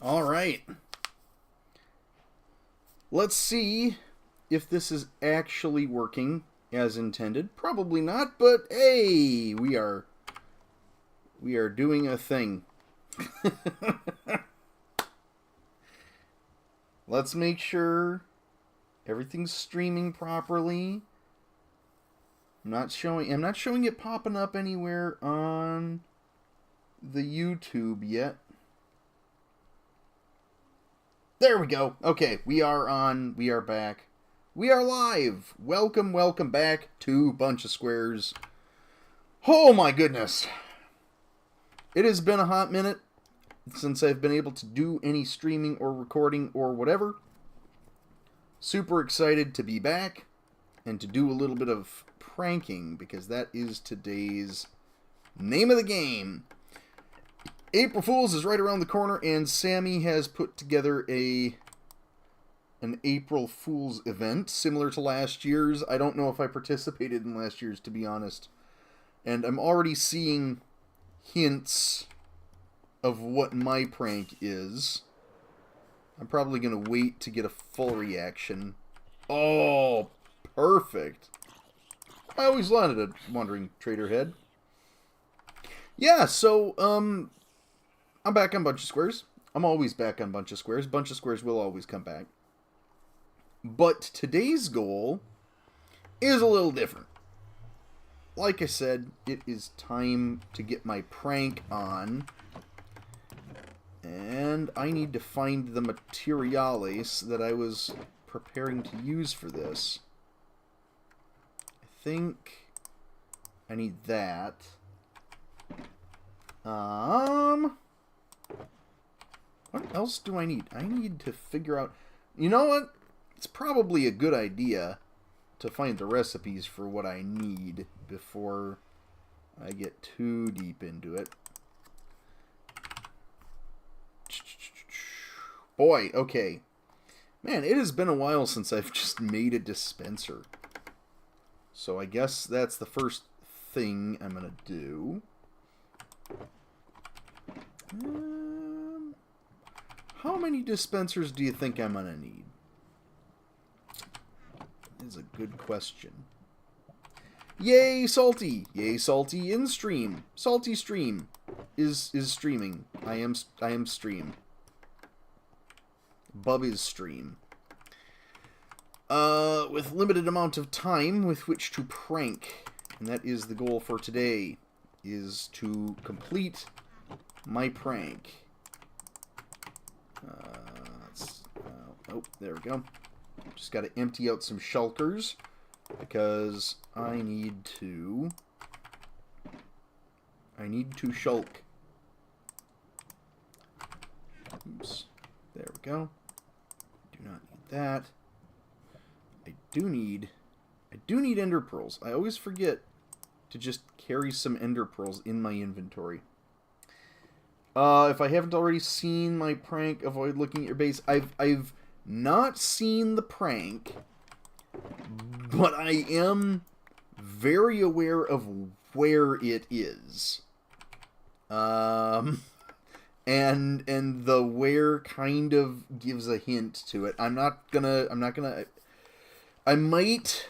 All right. Let's see if this is actually working as intended. Probably not, but hey, we are doing a thing. Let's make sure everything's streaming properly. I'm not showing it popping up anywhere on the YouTube yet. There we go. Okay, we are on. We are back. We are live. Welcome back to Bunch of Squares. Oh my goodness. It has been a hot minute since I've been able to do any streaming or recording or whatever. Super excited to be back and to do a little bit of pranking because that is today's name of the game. April Fool's is right around the corner, and Sammy has put together an April Fool's event similar to last year's. I don't know if I participated in last year's, to be honest. And I'm already seeing hints of what my prank is. I'm probably going to wait to get a full reaction. Oh, perfect. I always wanted a wandering trader head. Yeah, so, I'm back on Bunch of Squares. I'm always back on Bunch of Squares. Bunch of Squares will always come back. But today's goal is a little different. Like I said, it is time to get my prank on. And I need to find the materiales that I was preparing to use for this. I think I need that. What else do I need? I need to figure out... You know what? It's probably a good idea to find the recipes for what I need before I get too deep into it. Boy, okay. Man, it has been a while since I've just made a dispenser. So I guess that's the first thing I'm going to do. How many dispensers do you think I'm going to need? Is a good question. Yay, Salty! Yay, Salty in stream. Salty stream is streaming. I am stream. Bub is stream. With limited amount of time with which to prank, and that is the goal for today, is to complete my prank. Oh, there we go. Just got to empty out some shulkers because I need to shulk. Oops. There we go. Do not need that. I do need ender pearls. I always forget to just carry some ender pearls in my inventory. If I haven't already seen my prank, avoid looking at your base. I've not seen the prank, but I am very aware of where it is. And the where kind of gives a hint to it. I might,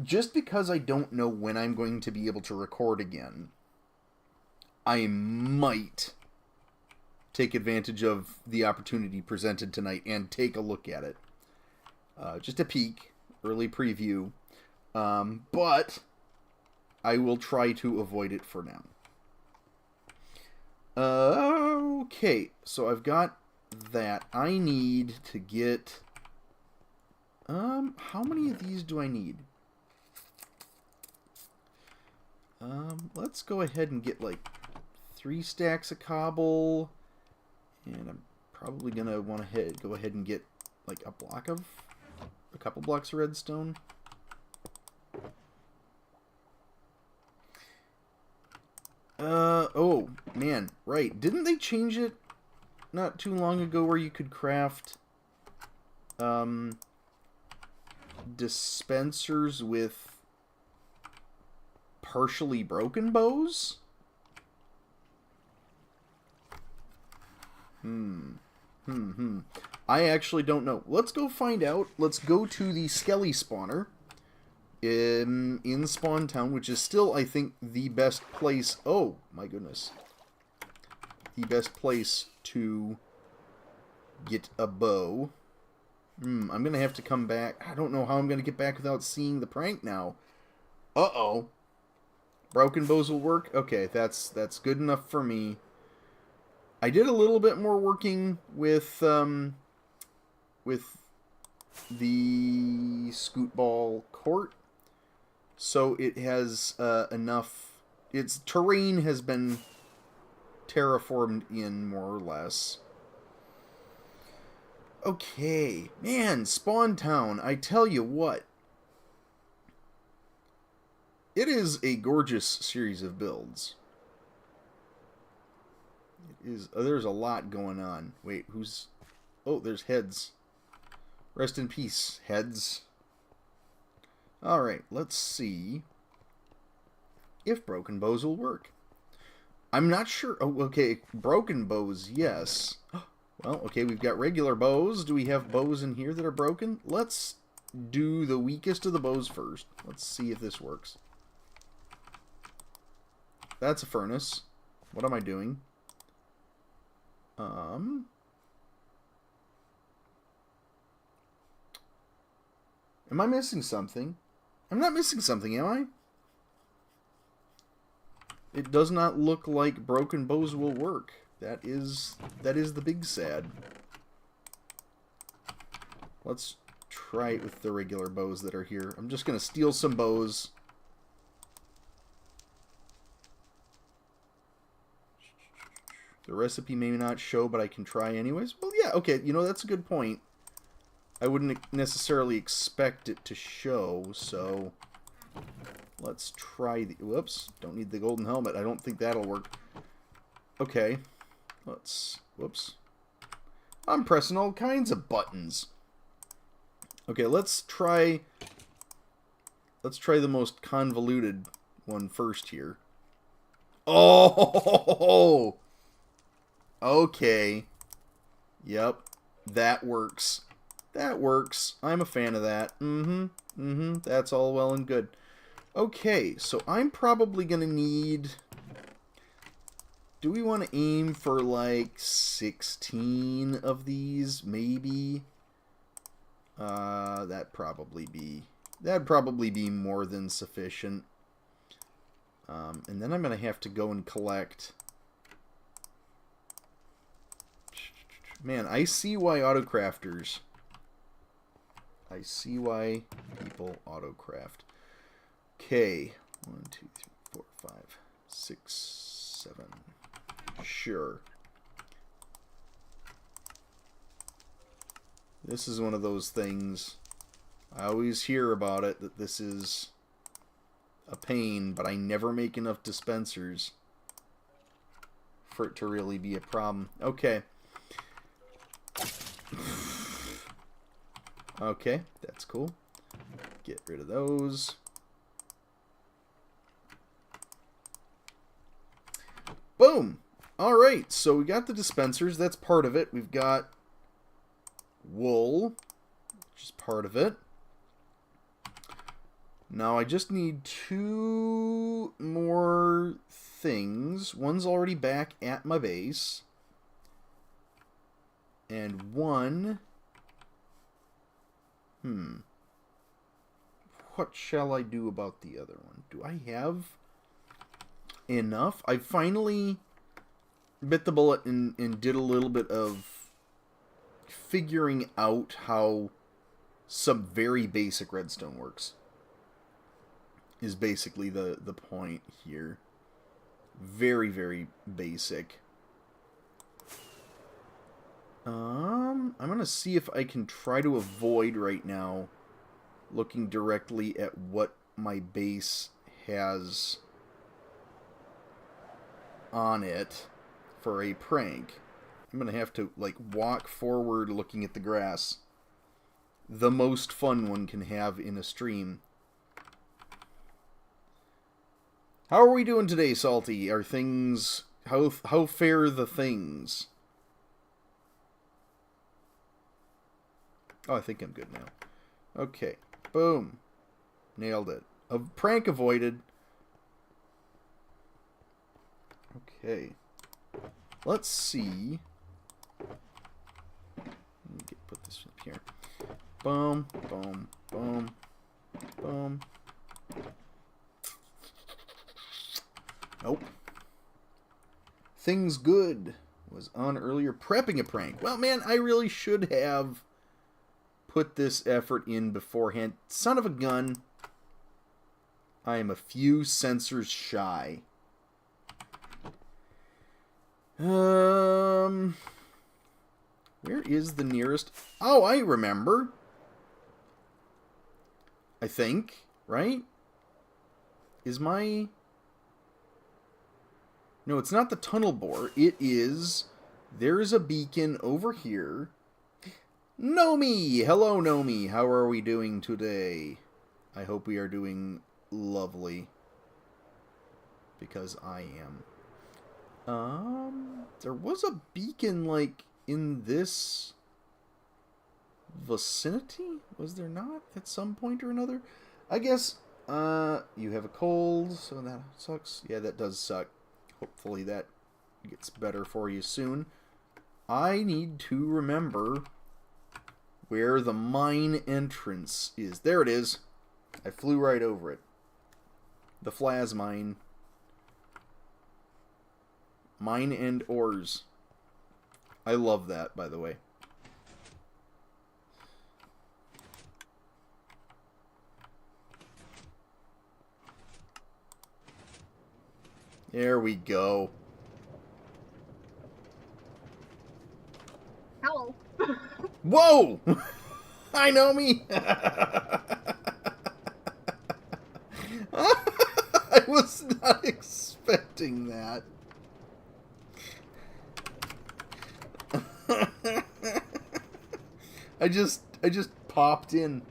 just because I don't know when I'm going to be able to record again, I might take advantage of the opportunity presented tonight and take a look at it. Just a peek, early preview. But I will try to avoid it for now. Okay, so I've got that. I need to get... how many of these do I need? Let's go ahead and get, like, 3 stacks of cobble. And I'm probably going to want to go ahead and get, like, a couple blocks of redstone. Oh, man, right. Didn't they change it not too long ago where you could craft, dispensers with partially broken bows? I actually don't know. Let's go find out. Let's go to the Skelly spawner in Spawn Town, which is still, I think, the best place. Oh, my goodness. The best place to get a bow. I'm going to have to come back. I don't know how I'm going to get back without seeing the prank now. Uh-oh. Broken bows will work? Okay, that's good enough for me. I did a little bit more working with the Scootball Court. So it has enough... Its terrain has been terraformed in, more or less. Okay. Man, Spawn Town, I tell you what. It is a gorgeous series of builds. It is. There's a lot going on. Wait, who's... Oh, there's Heads. Rest in peace, Heads. Alright, let's see if broken bows will work. I'm not sure. Oh, okay, broken bows, yes. Well, okay, we've got regular bows. Do we have bows in here that are broken? Let's do the weakest of the bows first. Let's see if this works. That's a furnace. What am I doing? Am I missing something? I'm not missing something, am I? It does not look like broken bows will work. That is the big sad. Let's try it with the regular bows that are here. I'm just going to steal some bows. The recipe may not show, but I can try anyways. Well, yeah, okay, you know, that's a good point. I wouldn't necessarily expect it to show, so let's try the... Whoops, don't need the golden helmet. I don't think that'll work. Okay, let's... Whoops. I'm pressing all kinds of buttons. Okay, let's try the most convoluted one first here. Oh! Okay. Yep, that works. That works. I'm a fan of that. That's all well and good. Okay, so I'm probably going to need... Do we want to aim for like 16 of these, maybe? That'd probably be more than sufficient. And then I'm going to have to go and collect... Man, I see why autocrafters... I see why people autocraft. Okay. 1, 2, 3, 4, 5, 6, 7. Sure. This is one of those things. I always hear about it, that this is a pain, but I never make enough dispensers for it to really be a problem. Okay. Okay, that's cool. Get rid of those. Boom! Alright, so we got the dispensers. That's part of it. We've got wool, which is part of it. Now I just need 2 more things. One's already back at my base. And one... What shall I do about the other one? Do I have enough? I finally bit the bullet and did a little bit of figuring out how some very basic redstone works. Is basically the point here. Very, very basic. I'm going to see if I can try to avoid right now looking directly at what my base has on it for a prank. I'm going to have to, like, walk forward looking at the grass. The most fun one can have in a stream. How are we doing today, Salty? Are things... How fare the things? Oh, I think I'm good now. Okay. Boom. Nailed it. A prank avoided. Okay. Let's see. Let me put this up here. Boom, boom, boom, boom. Nope. Things good was on earlier prepping a prank. Well, man, I really should have put this effort in beforehand. Son of a gun. I am a few sensors shy. Where is the nearest? Oh, I remember. I think, right? Is my... No, it's not the tunnel bore. It is... There is a beacon over here. Nomi! Hello, Nomi. How are we doing today? I hope we are doing lovely. Because I am. There was a beacon, like, in this vicinity? Was there not at some point or another? I guess, you have a cold, so that sucks. Yeah, that does suck. Hopefully that gets better for you soon. I need to remember where the mine entrance is. There it is. I flew right over it. The Flaz mine. Mine and ores. I love that, by the way. There we go. Hello. Whoa! I know me. I was not expecting that. I just popped in.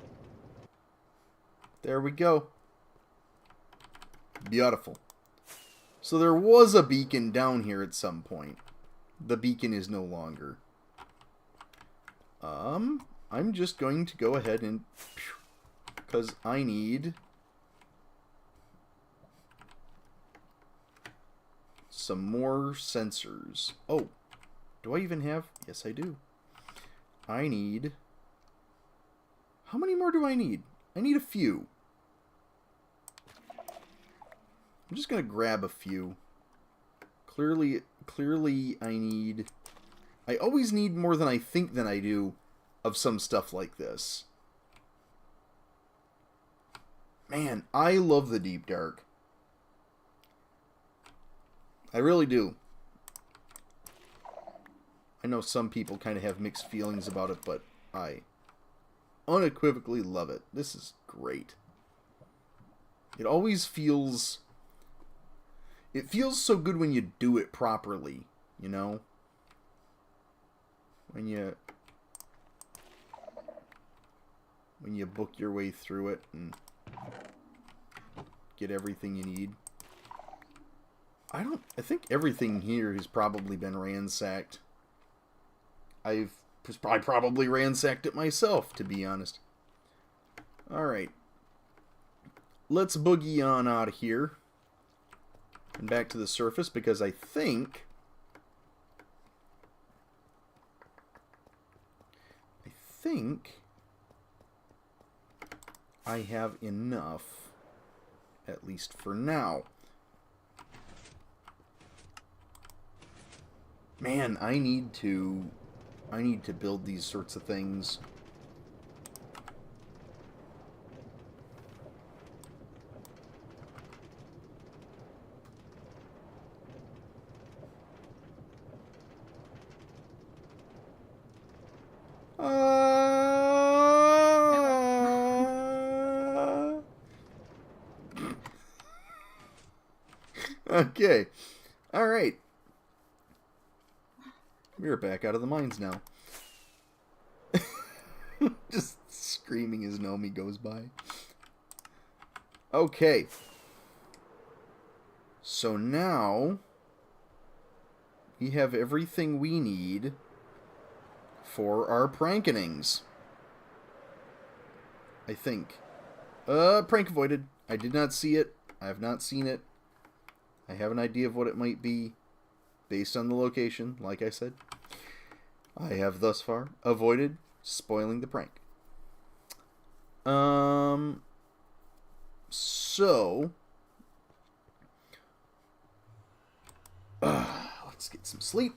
There we go. Beautiful. So there was a beacon down here at some point. The beacon is no longer. I'm just going to go ahead and... Because I need... some more sensors. Oh, do I even have... Yes, I do. I need... How many more do I need? I need a few. I'm just going to grab a few. Clearly I need... I always need more than I think than I do of some stuff like this. Man, I love the Deep Dark. I really do. I know some people kind of have mixed feelings about it, but I unequivocally love it. This is great. It always feels... It feels so good when you do it properly, you know? When you book your way through it and get everything you need. I think everything here has probably been ransacked. I probably ransacked it myself, to be honest. Alright. Let's boogie on out of here. And back to the surface, because I think... I have enough, at least for now. Man, I need to build these sorts of things. Okay. Alright. We're back out of the mines now. Just screaming as Nomi goes by. Okay. So now we have everything we need for our prankenings. I think. Prank avoided. I did not see it. I have not seen it. I have an idea of what it might be based on the location, like I said. I have thus far avoided spoiling the prank. So let's get some sleep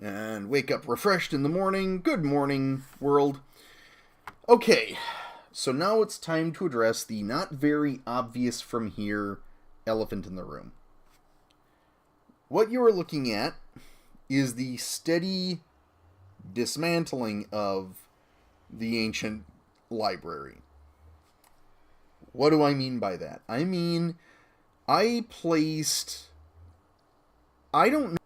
and wake up refreshed in the morning. Good morning, world. Okay, so now it's time to address the not very obvious from here elephant in the room. What you are looking at is the steady dismantling of the ancient library. What do I mean by that? I mean, I don't know.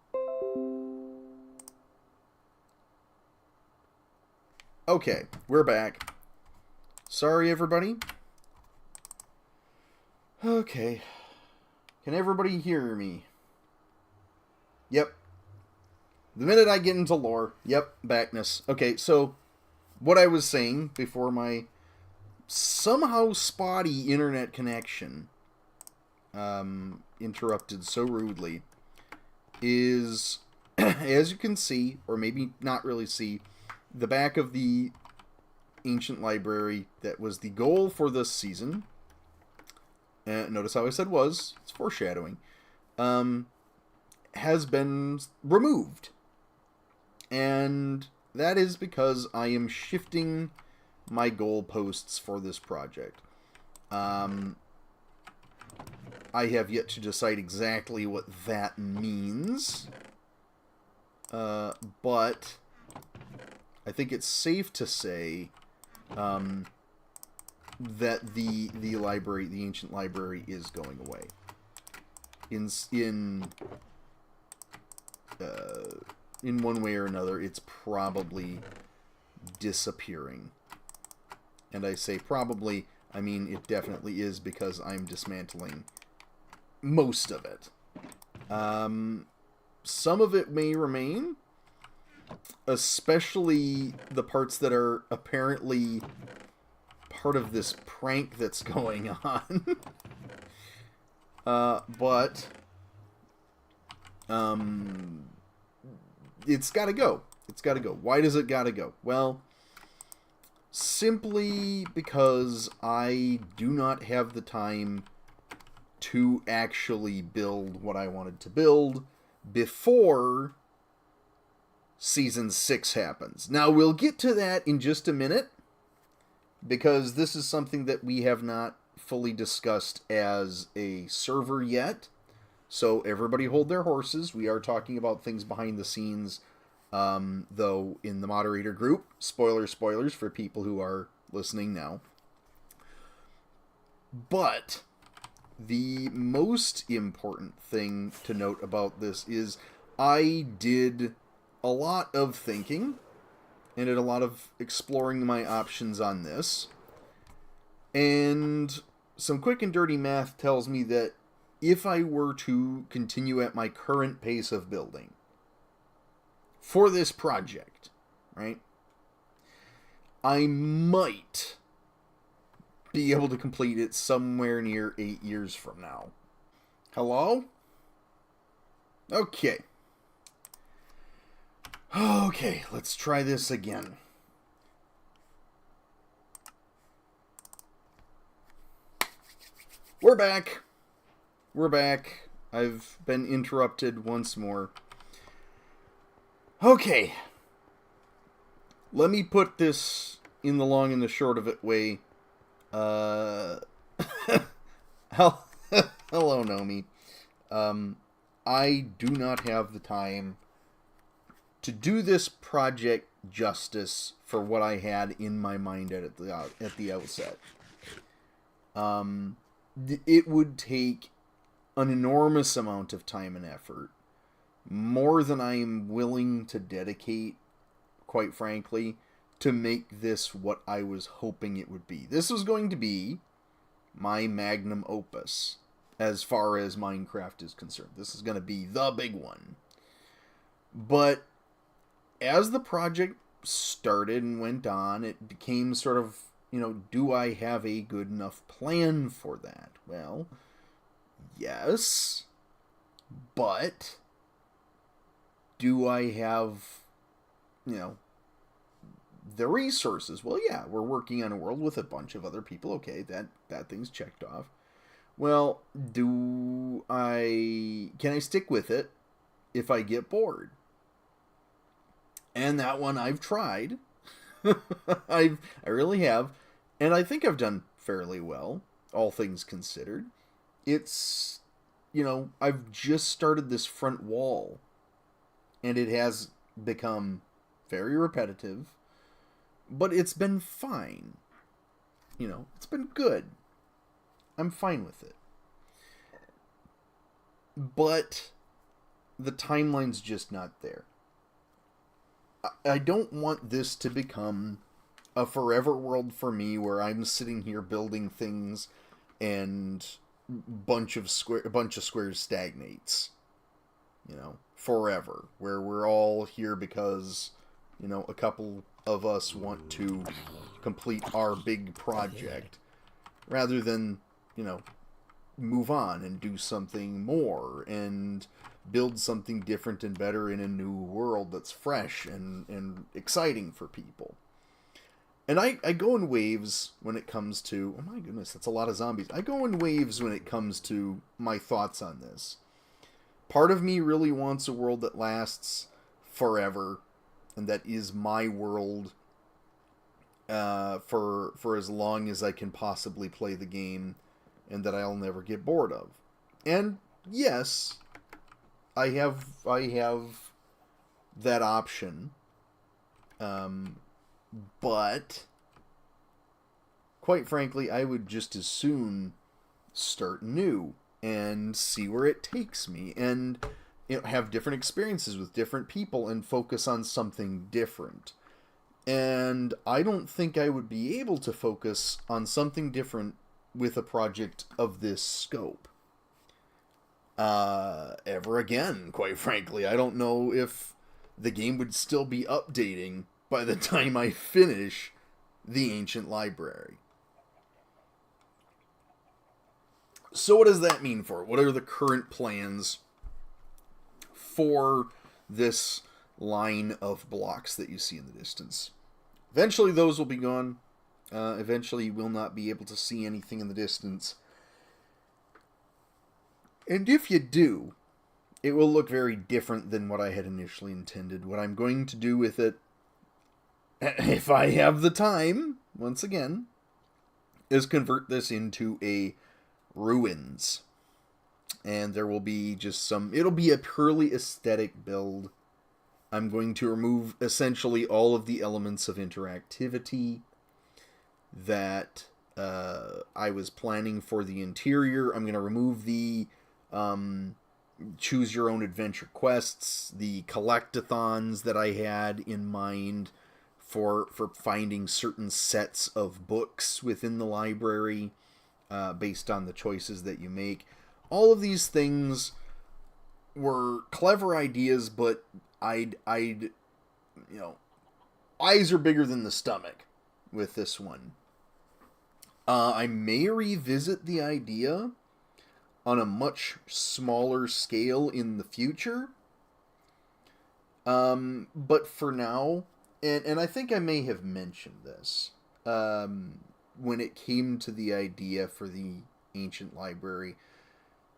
Okay, we're back. Sorry, everybody. Okay. Can everybody hear me? Yep. The minute I get into lore, yep, backness. Okay, so what I was saying before my somehow spotty internet connection interrupted so rudely is, as you can see, or maybe not really see, the back of the ancient library that was the goal for this season. Notice how I said was, it's foreshadowing, has been removed. And that is because I am shifting my goalposts for this project. I have yet to decide exactly what that means. But I think it's safe to say that the library, the ancient library, is going away. In one way or another, it's probably disappearing. And I say probably, I mean it definitely is, because I'm dismantling most of it. Some of it may remain, especially the parts that are apparently part of this prank that's going on. But it's gotta go. It's gotta go. Why does it gotta go? Well, simply because I do not have the time to actually build what I wanted to build before Season 6 happens. Now, we'll get to that in just a minute, because this is something that we have not fully discussed as a server yet. So everybody hold their horses. We are talking about things behind the scenes, though, in the moderator group. Spoilers for people who are listening now. But the most important thing to note about this is I did a lot of thinking and did a lot of exploring my options on this. And some quick and dirty math tells me that if I were to continue at my current pace of building for this project, right, I might be able to complete it somewhere near 8 years from now. Hello? Okay. Okay, let's try this again. We're back. We're back. I've been interrupted once more. Okay. Let me put this in the long and the short of it way. Hello, Nomi. I do not have the time to do this project justice for what I had in my mind at the outset. It would take an enormous amount of time and effort, more than I am willing to dedicate, quite frankly, to make this what I was hoping it would be. This was going to be my magnum opus as far as Minecraft is concerned. This is going to be the big one. But as the project started and went on, it became sort of, do I have a good enough plan for that? Well, yes, but do I have, the resources? Well, yeah, we're working on a world with a bunch of other people. Okay, that thing's checked off. Well, can I stick with it if I get bored? And that one I've tried. I really have, and I think I've done fairly well, all things considered. It's, I've just started this front wall, and it has become very repetitive, but it's been fine. It's been good. I'm fine with it. But the timeline's just not there. I don't want this to become a forever world for me where I'm sitting here building things and bunch of squares stagnates. Forever. Where we're all here because, a couple of us want to complete our big project rather than, move on and do something more and build something different and better in a new world that's fresh and exciting for people. And I go in waves when it comes to... Oh my goodness, that's a lot of zombies. I go in waves when it comes to my thoughts on this. Part of me really wants a world that lasts forever, and that is my world for as long as I can possibly play the game, and that I'll never get bored of. And yes, I have that option, but quite frankly, I would just as soon start new and see where it takes me, and have different experiences with different people and focus on something different. And I don't think I would be able to focus on something different with a project of this scope ever again, quite frankly. I don't know if the game would still be updating by the time I finish the Ancient Library. So what does that mean for it? What are the current plans for this line of blocks that you see in the distance? Eventually those will be gone. Eventually you will not be able to see anything in the distance. And if you do, it will look very different than what I had initially intended. What I'm going to do with it, if I have the time, once again, is convert this into a ruins. And there will be just it'll be a purely aesthetic build. I'm going to remove essentially all of the elements of interactivity that I was planning for the interior. I'm going to remove the choose your own adventure quests, the collectathons that I had in mind for finding certain sets of books within the library based on the choices that you make. All of these things were clever ideas, but I'd eyes are bigger than the stomach with this one. I may revisit the idea on a much smaller scale in the future. But for now, and I think I may have mentioned this, when it came to the idea for the Ancient Library,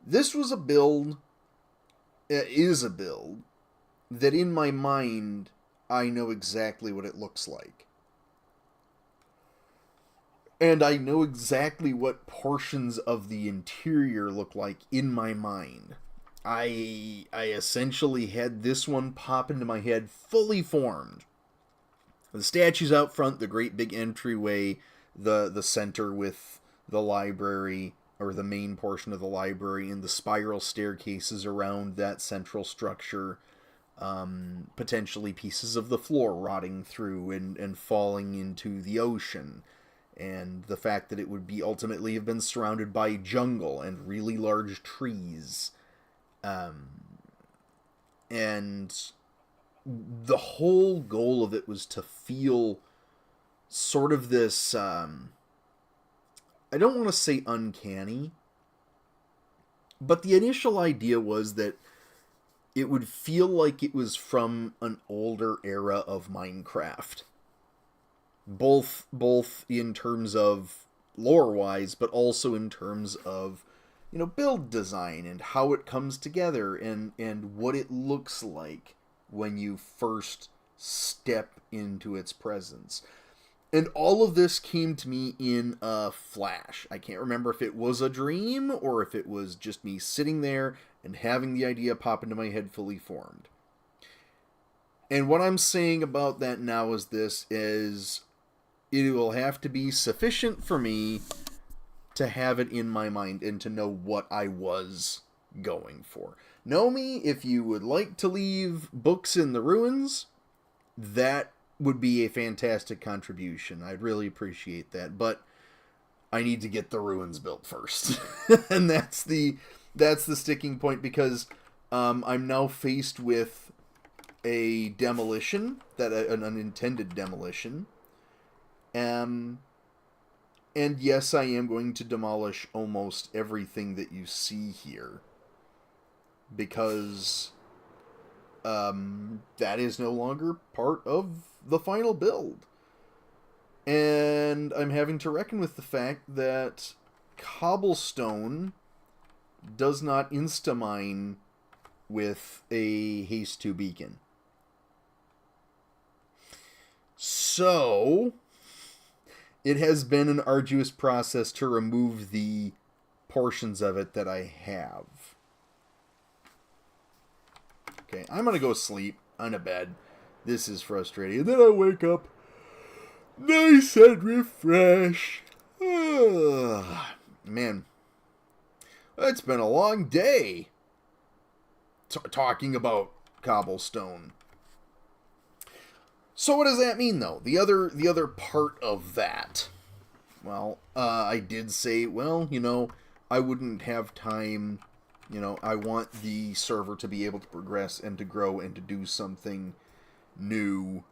this was a build, is a build, that in my mind, I know exactly what it looks like. And I know exactly what portions of the interior look like in my mind. I essentially had this one pop into my head fully formed. The statues out front, the great big entryway, the center with the library, or the main portion of the library, and the spiral staircases around that central structure. Potentially pieces of the floor rotting through and falling into the ocean. And the fact that it would be ultimately have been surrounded by jungle and really large trees. And the whole goal of it was to feel sort of this, I don't want to say uncanny, but the initial idea was that it would feel like it was from an older era of Minecraft. Both in terms of lore wise, but also in terms of, you know, build design and how it comes together and what it looks like when you first step into its presence. And all of this came to me in a flash. I can't remember if it was a dream or if it was just me sitting there and having the idea pop into my head fully formed. And what I'm saying about that now is this is it will have to be sufficient for me to have it in my mind and to know what I was going for. Know me, if you would like to leave books in the ruins, that would be a fantastic contribution. I'd really appreciate that, but I need to get the ruins built first. And that's the sticking point, because I'm now faced with a demolition, an unintended demolition. And yes, I am going to demolish almost everything that you see here, because that is no longer part of the final build. And I'm having to reckon with the fact that cobblestone does not insta-mine with a haste 2 beacon. So it has been an arduous process to remove the portions of it that I have. Okay, I'm gonna go sleep on a bed. This is frustrating. And then I wake up nice and refreshed. Man, it's been a long day talking about cobblestone. So what does that mean, though? The other part of that. Well, I did say, well, you know, I wouldn't have time. You know, I want the server to be able to progress and to grow and to do something new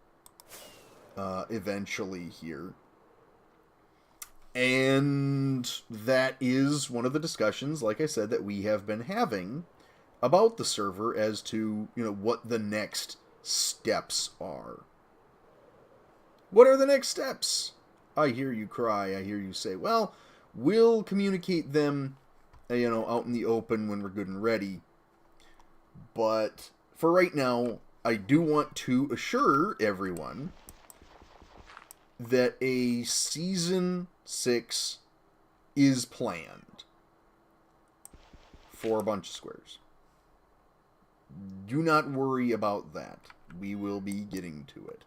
eventually here. And that is one of the discussions, like I said, that we have been having about the server as to, you know, what the next steps are. What are the next steps? I hear you cry. I hear you say, well, we'll communicate them, you know, out in the open when we're good and ready. But for right now, I do want to assure everyone that a Season 6 is planned for BunchaSquares. Do not worry about that. We will be getting to it.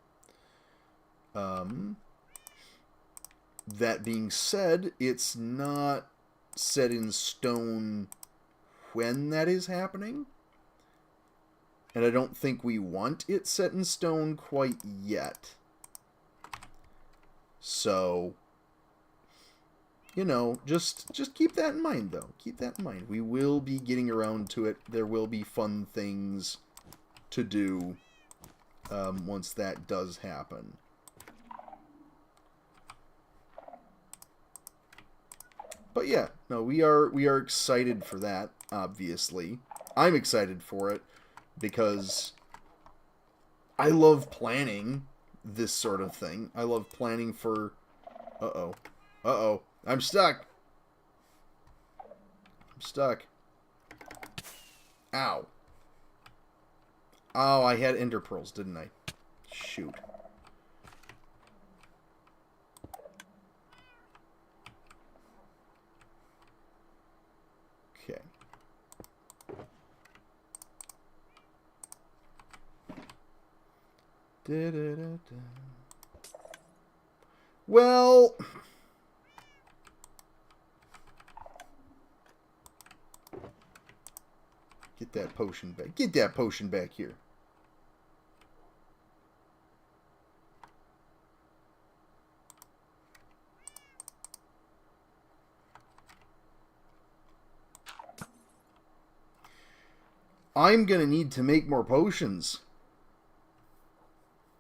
That being said, it's not set in stone when that is happening. And I don't think we want it set in stone quite yet. So, you know, just keep that in mind, though. Keep that in mind. We will be getting around to it. There will be fun things to do once that does happen. But yeah, no, we are excited for that, obviously. I'm excited for it because I love planning this sort of thing. I love planning for... Uh-oh. Uh-oh. I'm stuck. I'm stuck. Ow. Oh, I had ender pearls, didn't I? Shoot. Okay. Well... Get that potion back. Get that potion back here. I'm gonna need to make more potions.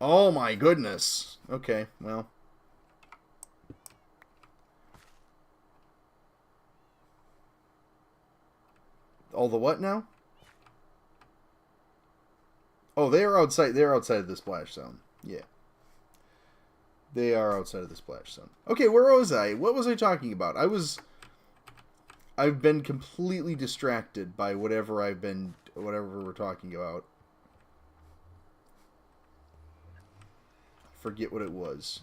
Oh my goodness. Okay, well. All the what now? Oh, they are outside. They're outside of the splash zone. Yeah. They are outside of the splash zone. Okay, where was I? What was I talking about? I've been completely distracted by whatever we're talking about. Forget what it was.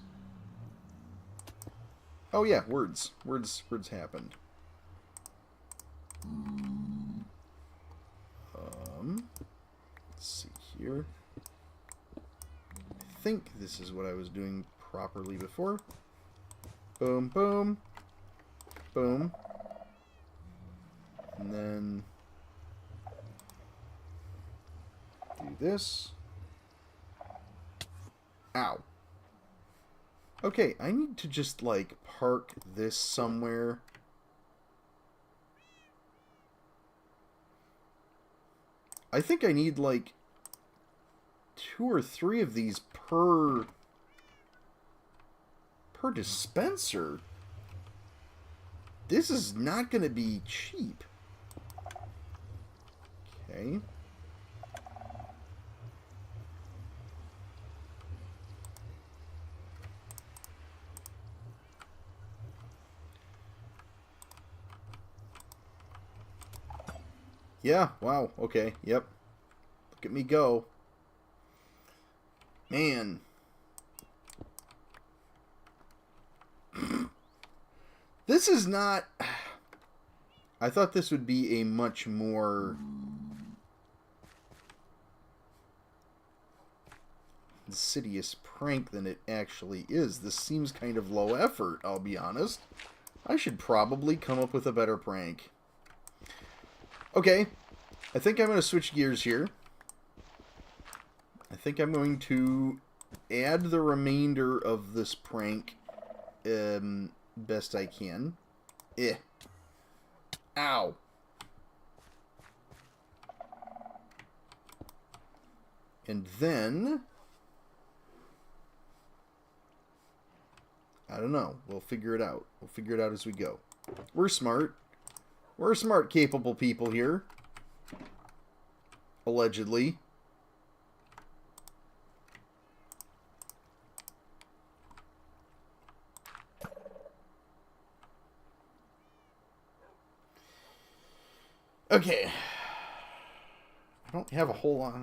Oh yeah, words. Words happened. Let's see here. I think this is what I was doing properly before. Boom, boom, boom. And then do this. Ow. Okay, I need to just, like, park this somewhere. I think I need, like, 2 or 3 of these per dispenser. This is not going to be cheap. Okay. Yeah, wow, okay, yep. Look at me go. Man. This is not... I thought this would be a much more insidious prank than it actually is. This seems kind of low effort, I'll be honest. I should probably come up with a better prank. Okay, I think I'm going to switch gears here. I think I'm going to add the remainder of this prank best I can. Ow. And then... I don't know. We'll figure it out. We'll figure it out as we go. We're smart. We're smart, capable people here. Allegedly. Okay. I don't have a whole lot.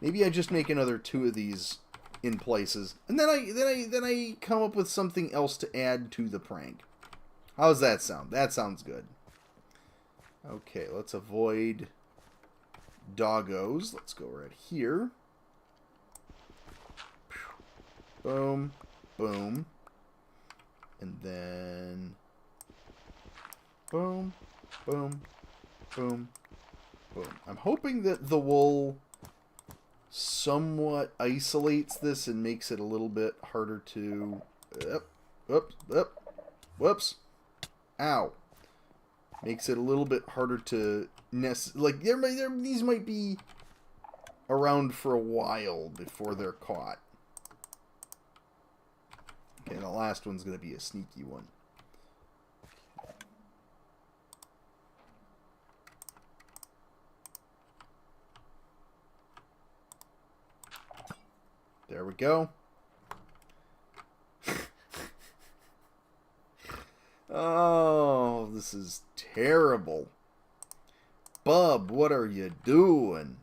Maybe I just make another 2 of these in places, and then I come up with something else to add to the prank. How's that sound? That sounds good. Okay, let's avoid doggos. Let's go right here. Boom, boom, and then boom, boom, boom, boom. I'm hoping that the wool somewhat isolates this and makes it a little bit harder to... Whoops. Ow. Makes it a little bit harder to... Like, these might be around for a while before they're caught. Okay, the last one's going to be a sneaky one. There we go. Oh, this is terrible. Bub, what are you doing?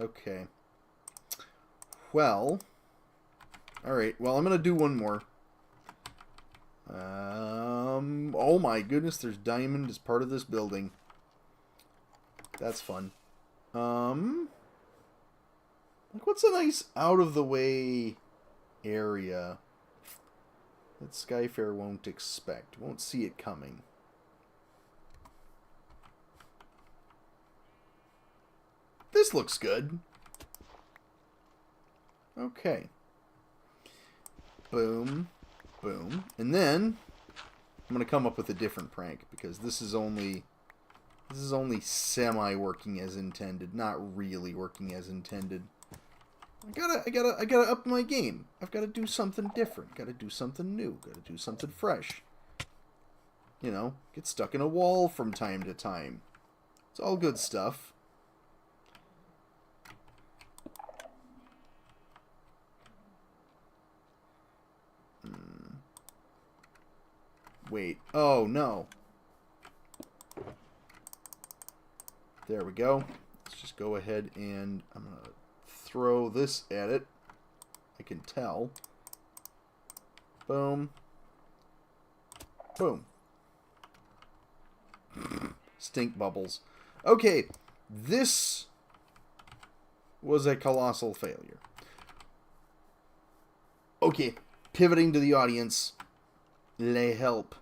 Okay. Well. Alright, well, I'm going to do one more. Oh my goodness, there's diamond as part of this building. That's fun. Like, what's a nice out-of-the-way area that Skyfair won't expect? Won't see it coming. This looks good. Okay. Boom. Boom. And then I'm going to come up with a different prank, because this is only This is only semi-working as intended, not really working as intended. I gotta up my game. I've gotta do something different. Gotta do something new. Gotta do something fresh. You know, get stuck in a wall from time to time. It's all good stuff. Wait. Oh, no. There we go. Let's just go ahead and I'm going to throw this at it. I can tell. Boom. Boom. Stink bubbles. Okay. This was a colossal failure. Okay. Pivoting to the audience. Lay help.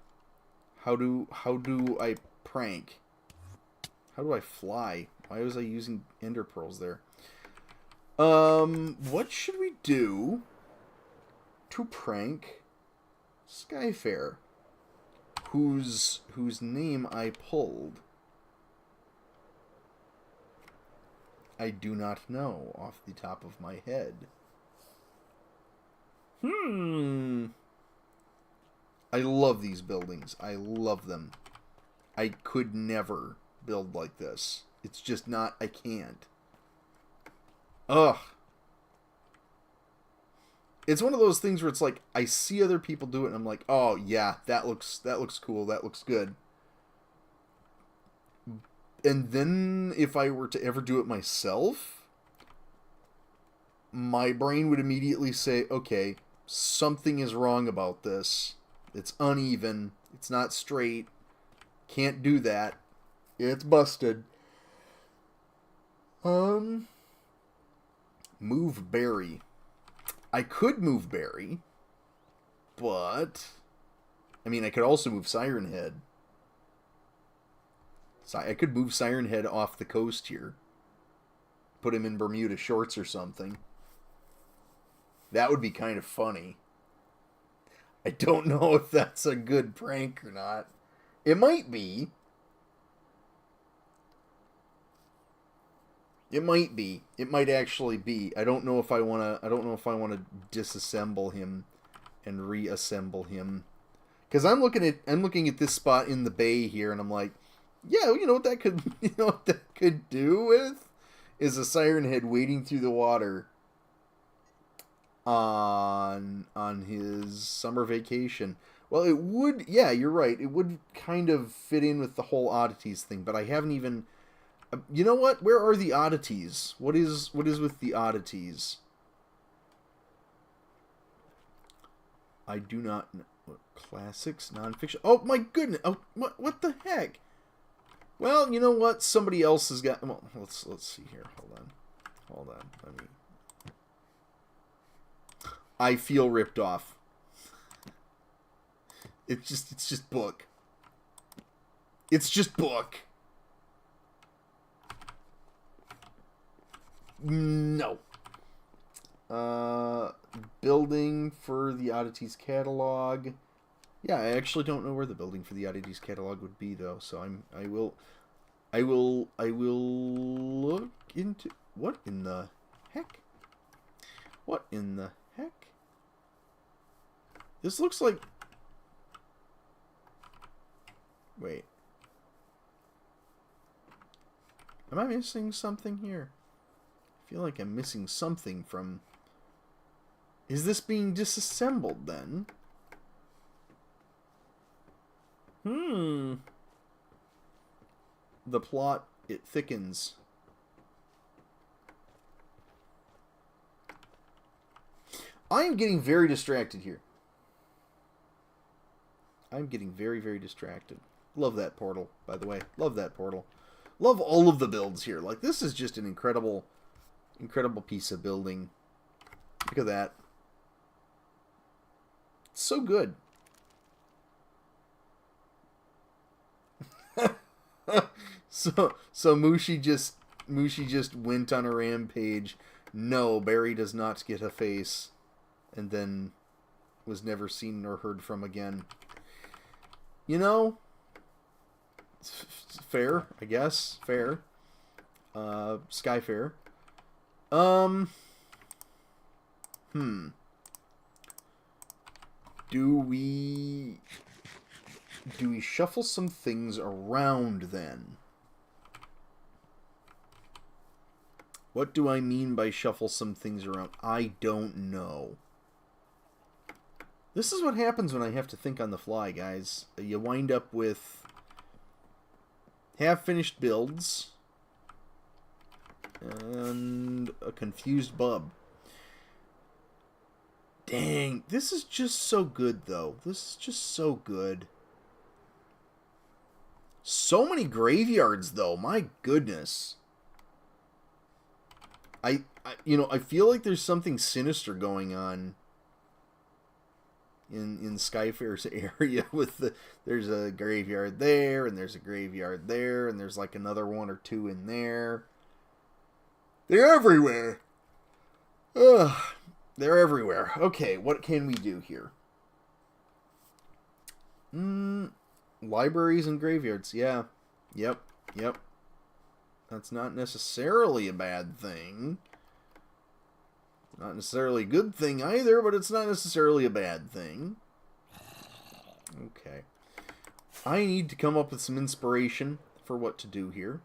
How do I prank? How do I fly? Why was I using ender pearls there? What should we do to prank Skyfair? Whose name I pulled? I do not know off the top of my head. I love these buildings. I love them. I could never build like this. It's just not, I can't. Ugh. It's one of those things where it's like, I see other people do it and I'm like, oh yeah, that looks cool, that looks good. And then if I were to ever do it myself, my brain would immediately say, okay, something is wrong about this. It's uneven. It's not straight. Can't do that. It's busted. Move Barry. I could move Barry, but I mean, I could also move Siren Head. So I could move Siren Head off the coast here. Put him in Bermuda shorts or something. That would be kind of funny. I don't know if that's a good prank or not. It might be. It might be. It might actually be. I don't know if I want to disassemble him and reassemble him. Cuz I'm looking at this spot in the bay here and I'm like, yeah, you know what that could do with is a Siren Head wading through the water on his summer vacation. Well, it would, yeah, you're right. It would kind of fit in with the whole oddities thing, but I haven't even, you know what? Where are the oddities? What is with the oddities? I do not know. Classics, nonfiction. Oh my goodness! Oh, what the heck? Well, you know what? Somebody else has got. Well, let's see here. Hold on. Let me. I feel ripped off. It's just book. It's just book. No. Building for the oddities catalog. Yeah, I actually don't know where the building for the oddities catalog would be though, so I will look into. What in the heck? What in the heck? This looks like. Wait. Am I missing something here? I feel like I'm missing something from. Is this being disassembled then? The plot, it thickens. I am getting very distracted here. I'm getting very, very distracted. Love that portal, by the way. Love that portal. Love all of the builds here. Like, this is just an incredible piece of building. Look at that. It's so good. So Mushi just went on a rampage. No, Barry does not get a face, and then was never seen nor heard from again. You know, Fair, I guess. Fair. Sky fair. Hmm. Do we shuffle some things around then? What do I mean by shuffle some things around? I don't know. This is what happens when I have to think on the fly, guys. You wind up with half-finished builds and a confused bub. Dang, this is just so good, though. This is just so good. So many graveyards, though. My goodness. I feel like there's something sinister going on in Skyfair's area with there's a graveyard there, and there's a graveyard there, and there's like another one or two in there. They're everywhere. Ugh. They're everywhere. Okay, what can we do here? Libraries and graveyards. Yeah. Yep. That's not necessarily a bad thing. Not necessarily a good thing either, but it's not necessarily a bad thing. Okay. I need to come up with some inspiration for what to do here.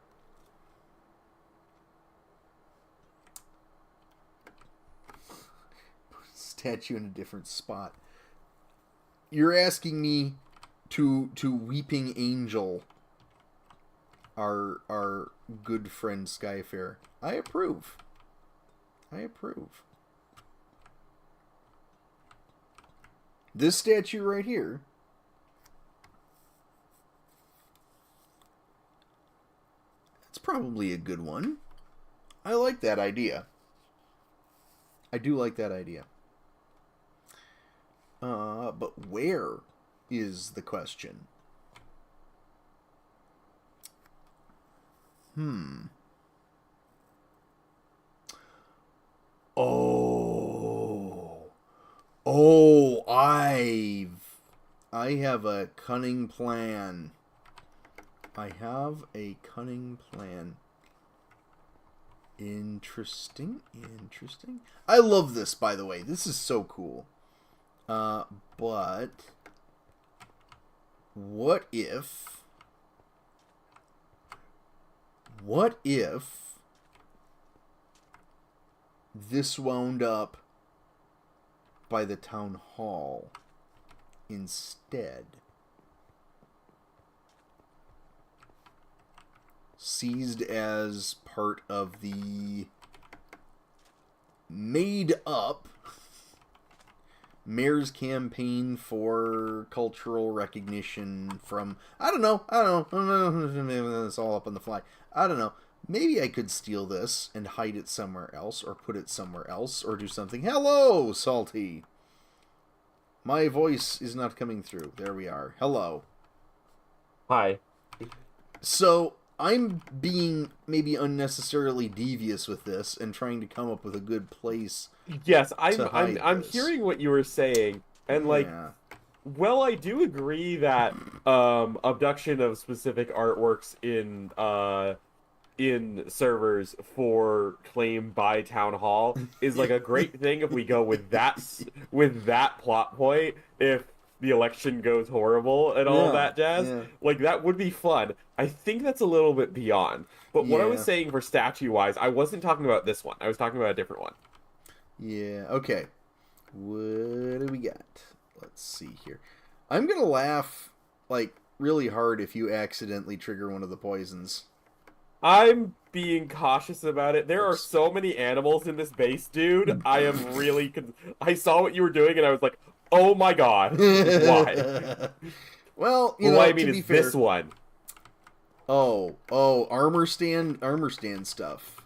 Statue in a different spot. You're asking me to Weeping Angel our good friend Skyfair. I approve. This statue right here, that's probably a good one. I like that idea. I do like that idea. But where is the question? Oh, I have a cunning plan. Interesting. I love this, by the way. This is so cool. But what if this wound up by the town hall instead? Seized as part of the made-up mayor's campaign for cultural recognition from... I don't know. It's all up on the fly. I don't know. Maybe I could steal this and hide it somewhere else, or put it somewhere else, or do something. Hello, Salty! My voice is not coming through. There we are. Hello. Hi. So, I'm being maybe unnecessarily devious with this and trying to come up with a good place. Yes, I'm hearing what you were saying, and well, I do agree that abduction of specific artworks in servers for claim by town hall is like a great thing if we go with that plot point. If the election goes horrible and all that jazz, like that would be fun. I think that's a little bit beyond. But what I was saying for statue-wise, I wasn't talking about this one. I was talking about a different one. Yeah, okay. What do we got? Let's see here. I'm gonna laugh, like, really hard if you accidentally trigger one of the poisons. I'm being cautious about it. There are so many animals in this base, dude. I am really... I saw what you were doing, and I was like, oh my god. Why? Well, what I mean is fair, this one. Oh, armor stand stuff.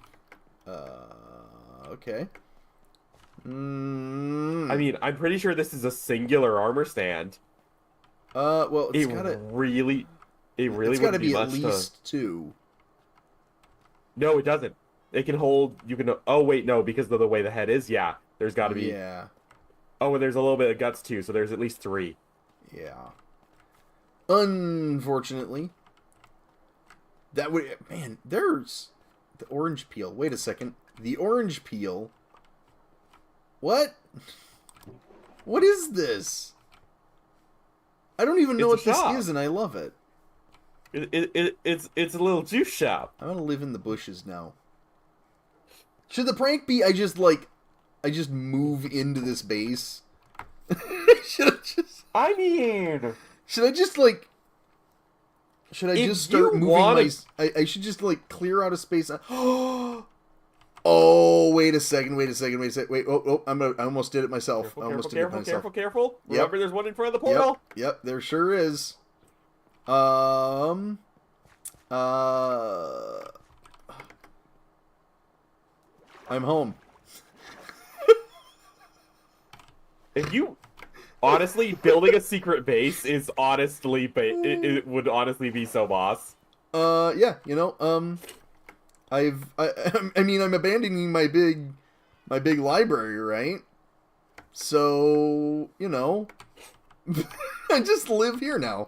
Okay. I mean, I'm pretty sure this is a singular armor stand. Well, it's gotta really be at least two. No, it doesn't. It can hold. You can. Oh wait, no, because of the way the head is. Yeah, there's got to be. Yeah. Oh, and there's a little bit of guts too, so there's at least three. Yeah. Unfortunately, That would... Man, there's... The orange peel. Wait a second. The orange peel... What? What is this? I don't even know what this is, and I love it. It's a little juice shop. I'm gonna live in the bushes now. Should the prank be I just move into this base? Should I just start moving I should just clear out a space. Oh, wait a second. Wait, oh, I almost did it myself. Careful. Remember, there's one in front of the portal. Yep, there sure is. I'm home. If you honestly building a secret base is honestly it would honestly be so boss. Yeah, you know, I mean, I'm abandoning my big library, right? So, you know, I just live here now.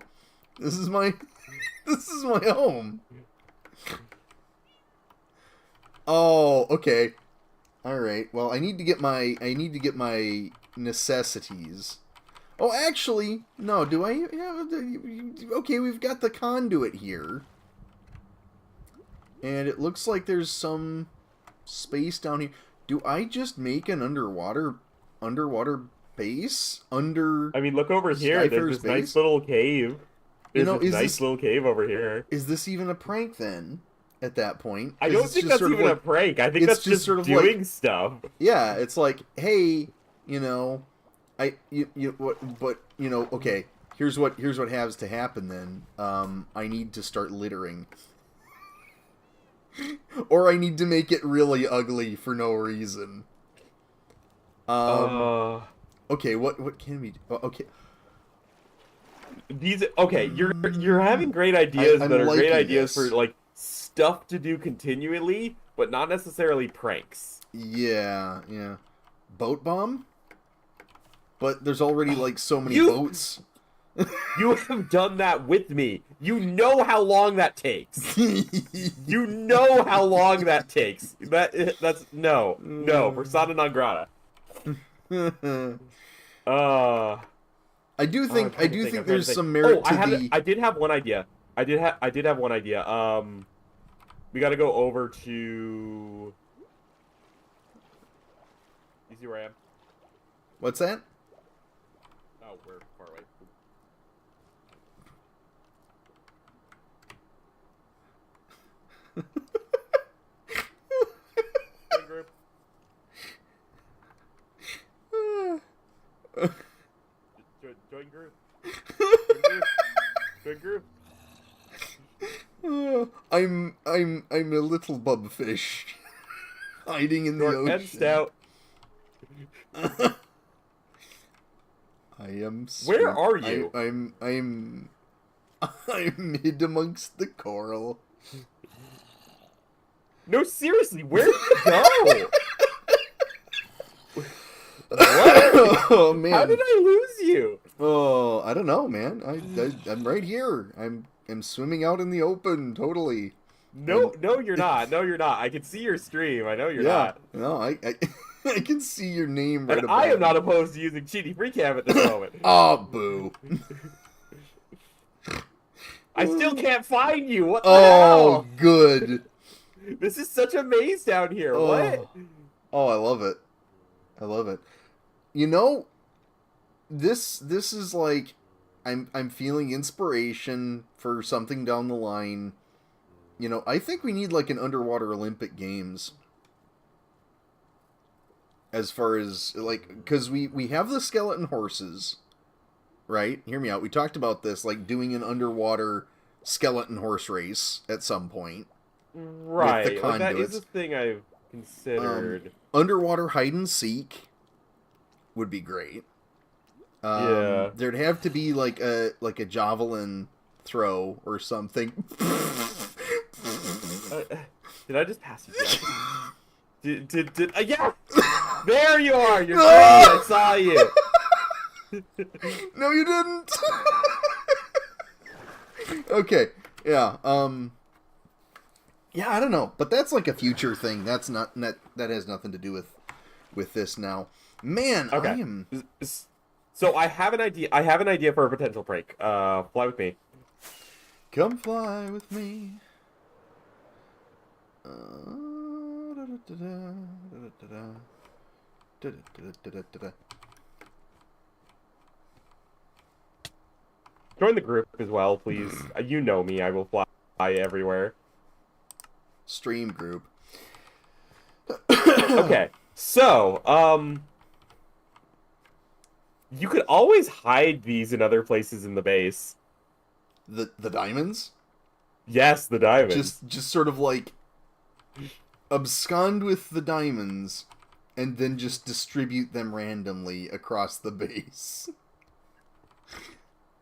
This is my home. Oh, okay. All right. Well, I need to get my necessities. Oh, actually, no. Do I? Yeah, okay, we've got the conduit here. And it looks like there's some space down here. Do I just make an underwater base under? I mean, look over here. There's this nice little cave. There's this little cave over here. Is this even a prank then? At that point, I don't think that's even a prank. I think that's just sort of doing stuff. Yeah, it's like, hey, you know, but you know, okay. Here's what has to happen then. I need to start littering. Or I need to make it really ugly for no reason. Okay, what can we do? Okay. You're having great ideas that are great ideas for like stuff to do continually, but not necessarily pranks. Yeah. Boat bomb? But there's already like so many boats. You have done that with me. You know how long that takes. You know how long that takes. That's no, persona non grata. I do think there's some merit to I did have one idea. I did have one idea. We got to go over to. You see where I am? What's that? Oh, we're far away. Join group. Join group. Join group. I'm a little bubfish hiding in the ocean. Head stout. I am. Where are you? I'm hid amongst the coral. No, seriously, where did you go? What? Oh man! How did I lose you? Oh, I don't know, man. I'm right here. I'm swimming out in the open, totally. No, you're not. No, you're not. I can see your stream. I know you're not. No, I I can see your name right and above. I am not opposed to using cheaty free cam at this moment. Oh, boo. I still can't find you. What the hell? Good. This is such a maze down here. What? Oh, I love it. I love it. You know, this is like I'm feeling inspiration for something down the line. You know, I think we need like an underwater Olympic Games. As far as like, because we have the skeleton horses, right? Hear me out. We talked about this, like doing an underwater skeleton horse race at some point. Right. With the conduits. Like that is a thing I've considered. Underwater hide and seek would be great. Yeah. There'd have to be like a javelin throw or something. Did I just pass you? Yeah. There you are. You're free. I saw you. No, you didn't. Okay. Yeah. Yeah, I don't know, but that's like a future thing. That's not that has nothing to do with this now. Man, I Okay. am. So I have an idea. I have an idea for a potential prank. Fly with me. Come fly with me. Join the group as well, please. You know me. I will fly everywhere. Stream group. Okay. So, you could always hide these in other places in the base. The diamonds? Yes, the diamonds. Just sort of like abscond with the diamonds and then just distribute them randomly across the base.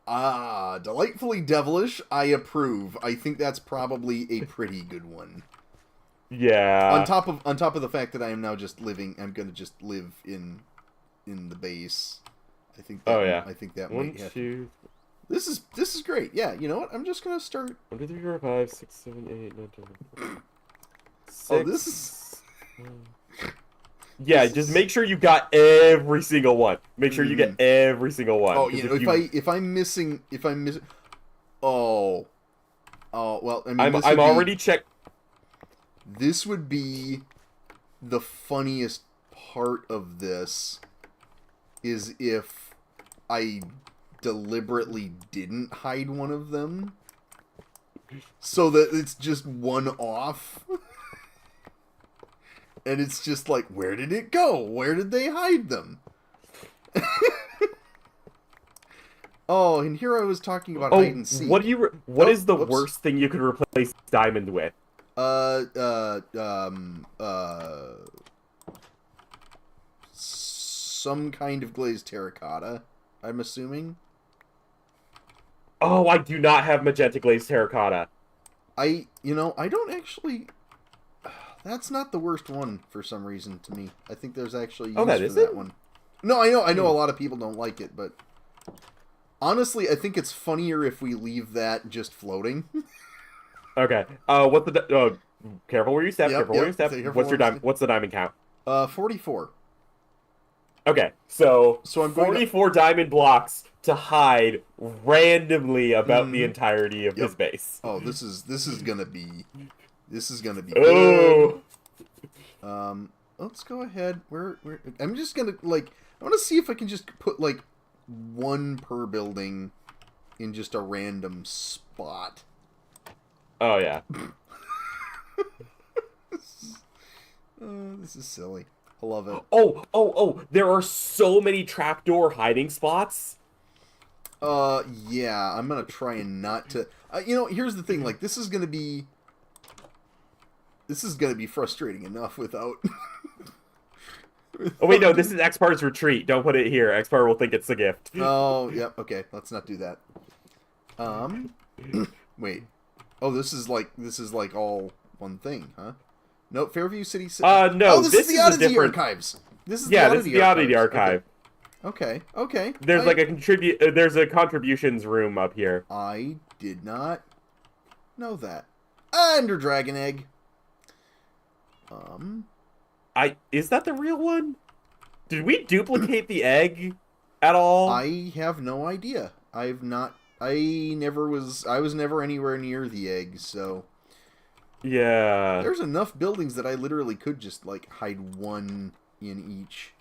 Ah, delightfully devilish. I approve. I think that's probably a pretty good one. Yeah. On top of the fact that I am now just living, I'm gonna just live in the base. I think. That, Oh yeah. I think that One, might have. two. This is great. Yeah, you know what? I'm just gonna start. 1, 2, 3, 4, 5, 6, 7, 8, 9, 10. Oh, this is. Yeah, this just is... make sure you got every single one. Make sure you get every single one. Oh, you know, if I'm missing, oh, well, I mean, I'm already checked. This would be the funniest part of this is if I deliberately didn't hide one of them so that it's just one off. And it's just like, where did it go? Where did they hide them? Oh, and here I was talking about hide and seek. What is the worst thing you could replace diamond with? Some kind of glazed terracotta, I'm assuming. Oh, I do not have magenta glazed terracotta. I don't actually... That's not the worst one for some reason to me. I think there's actually use for that one. No, I know a lot of people don't like it, but honestly, I think it's funnier if we leave that just floating. Okay. Careful where you step. Careful where you step. What's the diamond count? 44. Okay, so I'm 44 diamond blocks to hide randomly about the entirety of this base. Oh, this is gonna be Oh. good. Let's go ahead. I'm just gonna I want to see if I can just put one per building in just a random spot. Oh yeah. This is silly. I love it. Oh! There are so many trapdoor hiding spots. Yeah. I'm gonna try and not to. Here's the thing. This is gonna be frustrating enough without. Oh wait, no. This is Xpar's retreat. Don't put it here. Xpar will think it's a gift. Oh, yeah. Okay. Let's not do that. Wait. Oh, this is all one thing, huh? No, Fairview City. No. Oh, this is the Oddity Archives. This is the Oddity Archive. Okay. There's There's a contributions room up here. I did not know that. Ender Dragon Egg. Is that the real one? Did we duplicate the egg at all? I have no idea. I was never anywhere near the egg, so. Yeah. There's enough buildings that I literally could just hide one in each.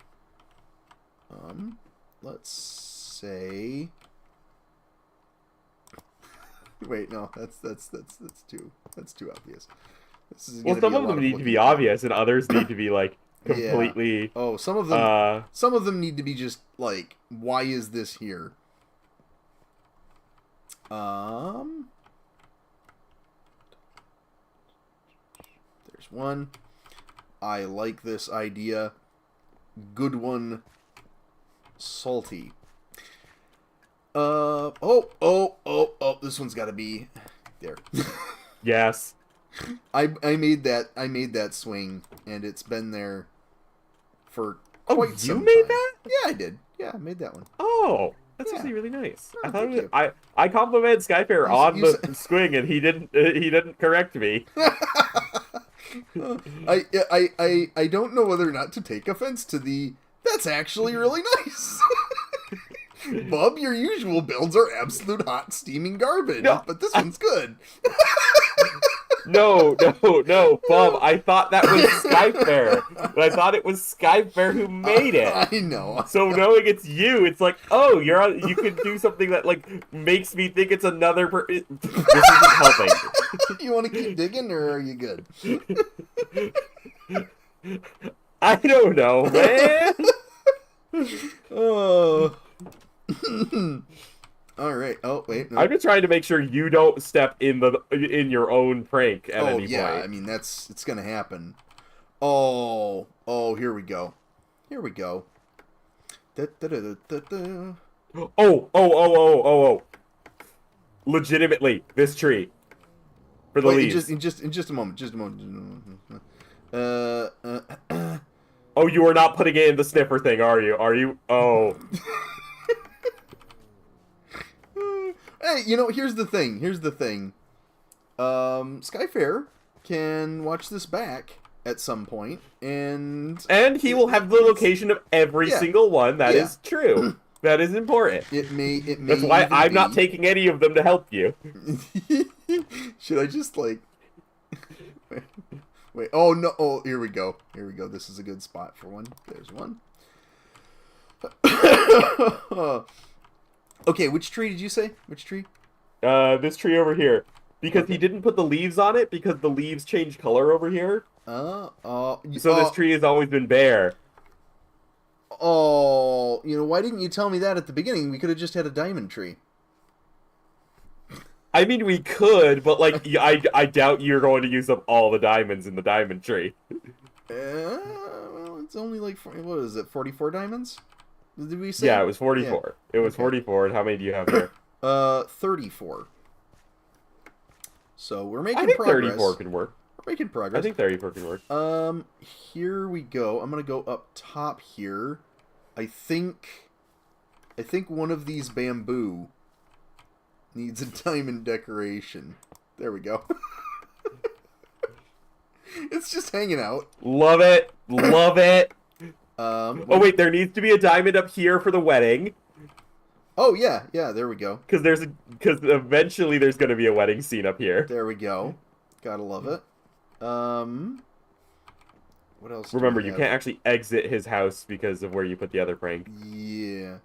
Let's say. Wait, no, that's too obvious. Some of them need to be obvious, and others need to be completely. Yeah. Oh, some of them need to be just why is this here? There's one. I like this idea. Good one. Salty. Oh, this one's got to be there. Yes. I made that swing, and it's been there for quite some time. You made that? Yeah, I did. Yeah, I made that one. Oh, that's actually really nice. Oh, I thought I complimented Skyfair on the swing, and he didn't correct me. I don't know whether or not to take offense to the. That's actually really nice. Bub, your usual builds are absolute hot steaming garbage, No, but this one's good. No, Bob. I thought that was Skyfair. But I thought it was Skyfair who made it. I know. So knowing it's you, it's like, oh, you can do something that like makes me think it's another. This isn't helping. You want to keep digging, or are you good? I don't know, man. Oh. All right. Oh wait. No. I'm just trying to make sure you don't step in your own prank at any yeah. point. I mean, it's gonna happen. Oh. Here we go. Da, da, da, da, da, da. Oh. Legitimately, this tree. For the leaves. In just a moment. Oh, you are not putting it in the sniffer thing, are you? Oh. Hey, here's the thing. Skyfair can watch this back at some point, and he will have the location of every single one. That is true. That is important. It may. That's why I'm not taking any of them to help you. Should I just like? Wait. Oh no. Oh, here we go. This is a good spot for one. There's one. Okay, which tree did you say? Which tree? This tree over here. Because he didn't put the leaves on it, because the leaves change color over here. So this tree has always been bare. Oh, why didn't you tell me that at the beginning? We could have just had a diamond tree. I mean, we could, but, like, I doubt you're going to use up all the diamonds in the diamond tree. Well, it's only like, what is it, 44 diamonds? Did we say? Yeah, it was 44. Yeah. It was 44, and how many do you have here? 34. So we're making progress. I think 34 can work. We're making progress. I think 34 can work. Here we go. I'm gonna go up top here. I think one of these bamboo needs a diamond decoration. There we go. It's just hanging out. Love it. Oh wait, there needs to be a diamond up here for the wedding. Oh yeah, there we go. Because eventually there's going to be a wedding scene up here. There we go. Gotta love it. What else? Remember, you can't actually exit his house because of where you put the other prank. Yeah.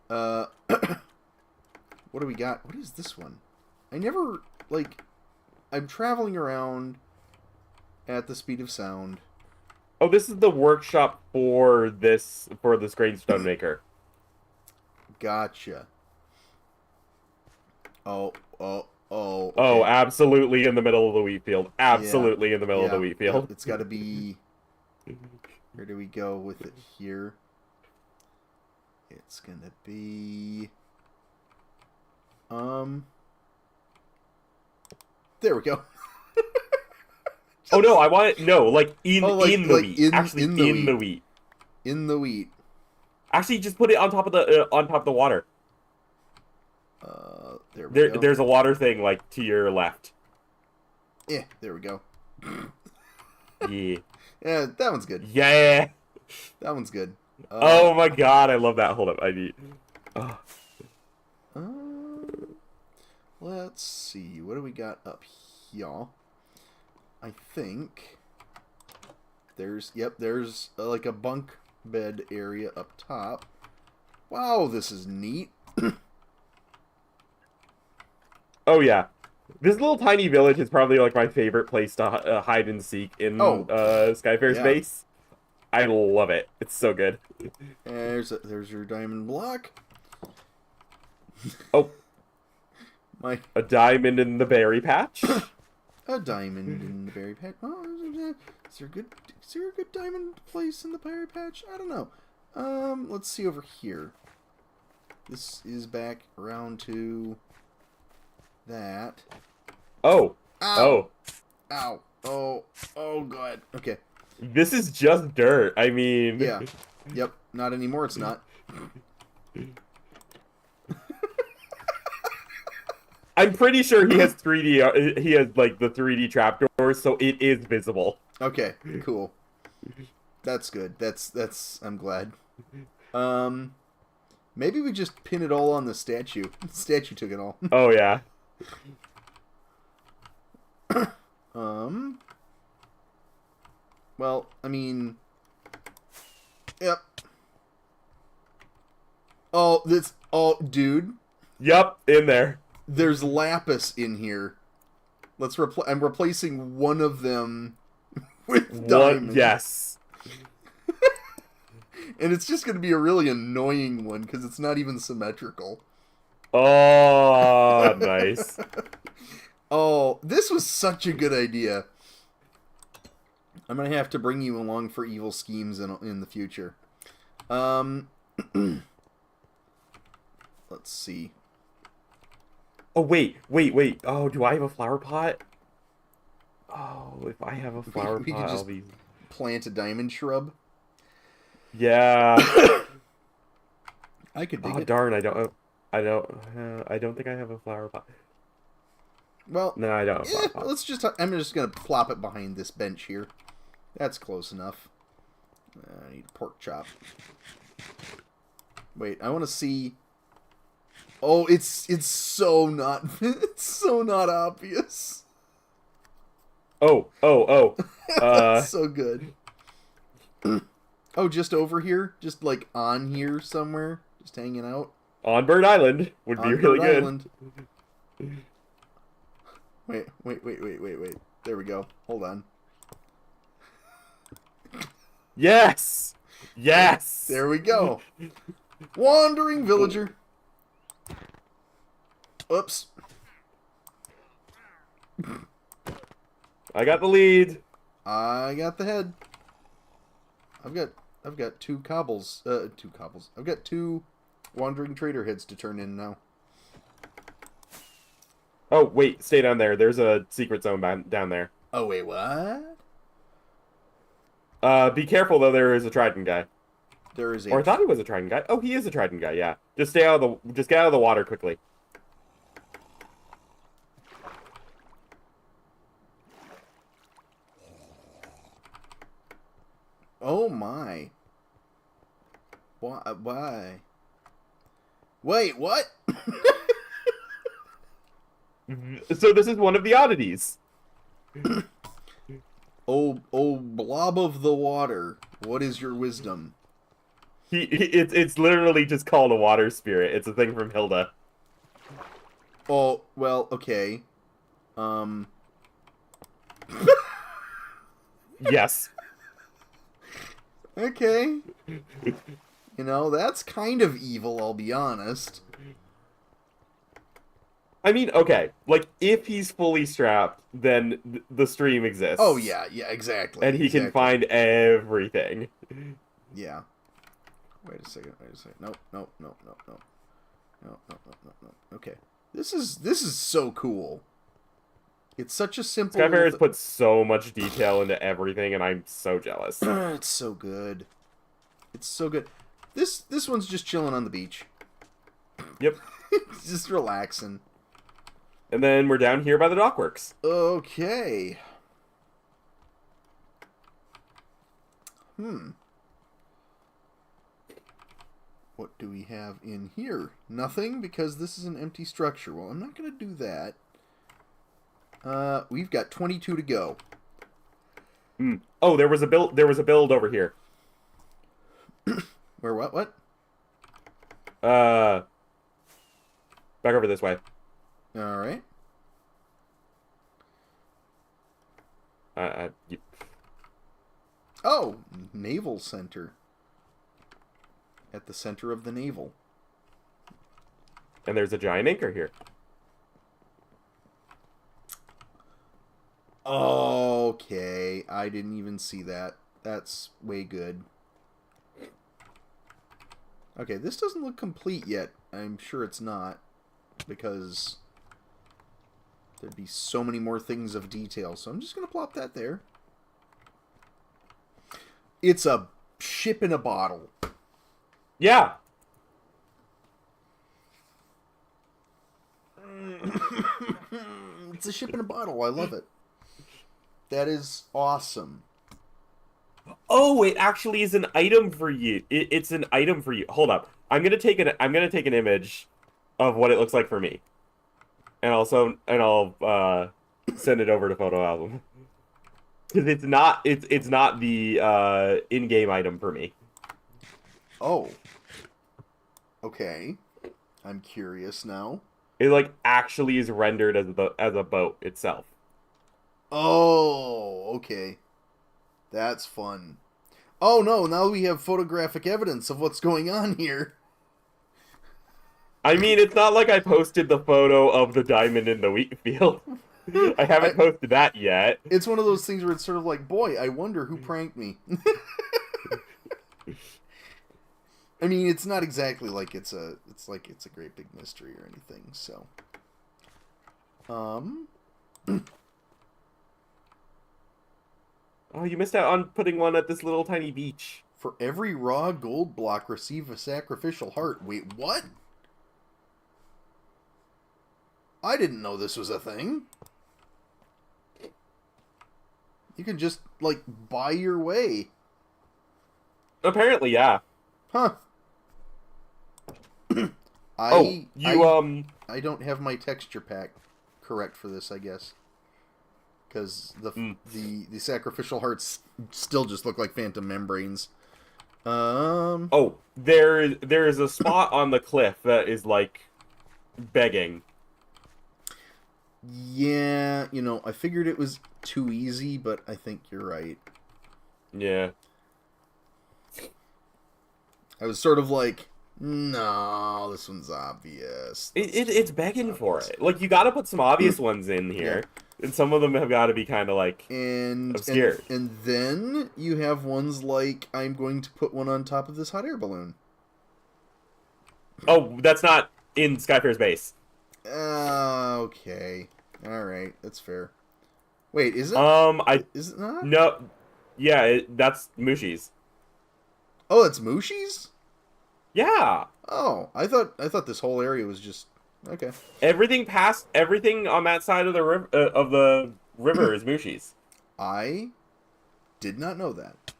What do we got? What is this one? I never I'm traveling around at the speed of sound. Oh, this is the workshop for this gravestone maker. Gotcha. Oh, okay. Oh, absolutely in the middle of the wheat field. Absolutely in the middle of the wheat field. It's got to be... Where do we go with it here? It's going to be... There we go. Oh no, I want it. No, like in the wheat. Actually, in the wheat. In the wheat. Actually, just put it on top of the water. There we go. There's a water thing like to your left. Yeah, there we go. Yeah. Yeah, that one's good. Yeah. That one's good. Oh my god, I love that. Hold up, I need. Oh. Let's see. What do we got up here? I think there's like a bunk bed area up top. Wow, this is neat. Oh yeah, this little tiny village is probably like my favorite place to hide and seek in Skyfair's base. I love it. It's so good. There's your diamond block. Oh, a diamond in the berry patch. A diamond in the berry patch. Oh, is there a good diamond place in the berry patch? I don't know. Let's see over here. This is back around to that. Oh. Ow. Ow. Oh, God. Okay. This is just dirt. I mean... Yeah. Yep. Not anymore, it's not. I'm pretty sure he has 3D. He has like the 3D trapdoors doors, so it is visible. Okay, cool. That's good. That's I'm glad. Maybe we just pin it all on the statue. The statue took it all. Oh yeah. Well, I mean, yep. Oh, dude. Yup, in there. There's lapis in here. I'm replacing one of them with diamond. Yes. And it's just going to be a really annoying one because it's not even symmetrical. Oh, nice. Oh, this was such a good idea. I'm going to have to bring you along for evil schemes in the future. Let's see. Oh, wait. Oh, do I have a flower pot? Oh, if I have a flower We could pot, just I'll be... plant a diamond shrub. Yeah. I could dig Oh, it. darn, I don't think I have a flower pot. Well, No, I don't have a flower pot. I'm just going to plop it behind this bench here. That's close enough. I need a pork chop. Wait, I want to see... Oh, it's so not it's so not obvious. Oh. That's so good. Oh, just over here? Just like on here somewhere? Just hanging out? On Bird Island would be On really Bird good. Island. Wait. There we go. Hold on. Yes! Yes! There we go. Wandering villager. Oops. I got the lead. I got the head. I've got two cobbles. I've got two wandering trader heads to turn in now. Oh, wait, stay down there. There's a secret zone down there. Oh wait, what? Be careful though. There is a trident guy. There is a. Or I thought he was a trident guy. Oh, he is a trident guy. Yeah. Just get out of the water quickly. Oh my. Why? Wait, what? So this is one of the oddities. Oh, blob of the water. What is your wisdom? It's literally just called a water spirit. It's a thing from Hilda. Oh, well, okay. Yes. Okay. You know, that's kind of evil, I'll be honest. I mean, okay, like, if he's fully strapped, then the stream exists. Oh, yeah, exactly. And he can find everything. Yeah. Wait a second. Nope. No. Okay. This is so cool. It's such a simple... Skyfarer has put so much detail into everything, and I'm so jealous. It's so good. It's so good. This one's just chilling on the beach. Yep. Just relaxing. And then we're down here by the dockworks. Okay. What do we have in here? Nothing, because this is an empty structure. Well, I'm not going to do that. We've got 22 to go. Oh, there was a build over here. Where, what? Back over this way. All right. Oh, Naval Center. At the center of the navel. And there's a giant anchor here. Okay, I didn't even see that. That's way good. Okay, this doesn't look complete yet. I'm sure it's not, because there'd be so many more things of detail. So I'm just going to plop that there. It's a ship in a bottle. Yeah. It's a ship in a bottle. I love it. That is awesome. Oh, it actually is an item for you. It's an item for you. Hold up. I'm gonna take an image of what it looks like for me, and I'll send it over to photo album because it's not the in-game item for me. Oh. Okay. I'm curious now. It like actually is rendered as a boat itself. Oh, okay. That's fun. Oh no, now we have photographic evidence of what's going on here. I mean, it's not like I posted the photo of the diamond in the wheat field. I I, haven't posted that yet. it's one of those things where it's sort of like, boy, I wonder who pranked me. I mean, it's not exactly like it's a great big mystery or anything. So, Oh, you missed out on putting one at this little tiny beach. for every raw gold block, receive a sacrificial heart. Wait, what? I didn't know this was a thing. You can just like buy your way. Apparently, yeah. Huh. I don't have my texture pack correct for this, I guess. Because the sacrificial hearts still just look like phantom membranes. Oh, there is a spot on the cliff that is like begging. Yeah, I figured it was too easy, but I think you're right. Yeah. I was sort of like, no, this one's obvious. It's begging for it. Like, you gotta put some obvious ones in here. Yeah. And some of them have got to be kind of like obscure. And then you have ones like, I'm going to put one on top of this hot air balloon. Oh, that's not in Skyfare's base. Okay. Alright, that's fair. Wait, is it? Is it not? No. Yeah, that's Mushi's. Oh, it's Mushi's? Yeah. Oh, I thought this whole area was just okay. Everything on that side of the river is Mushi's. I did not know that.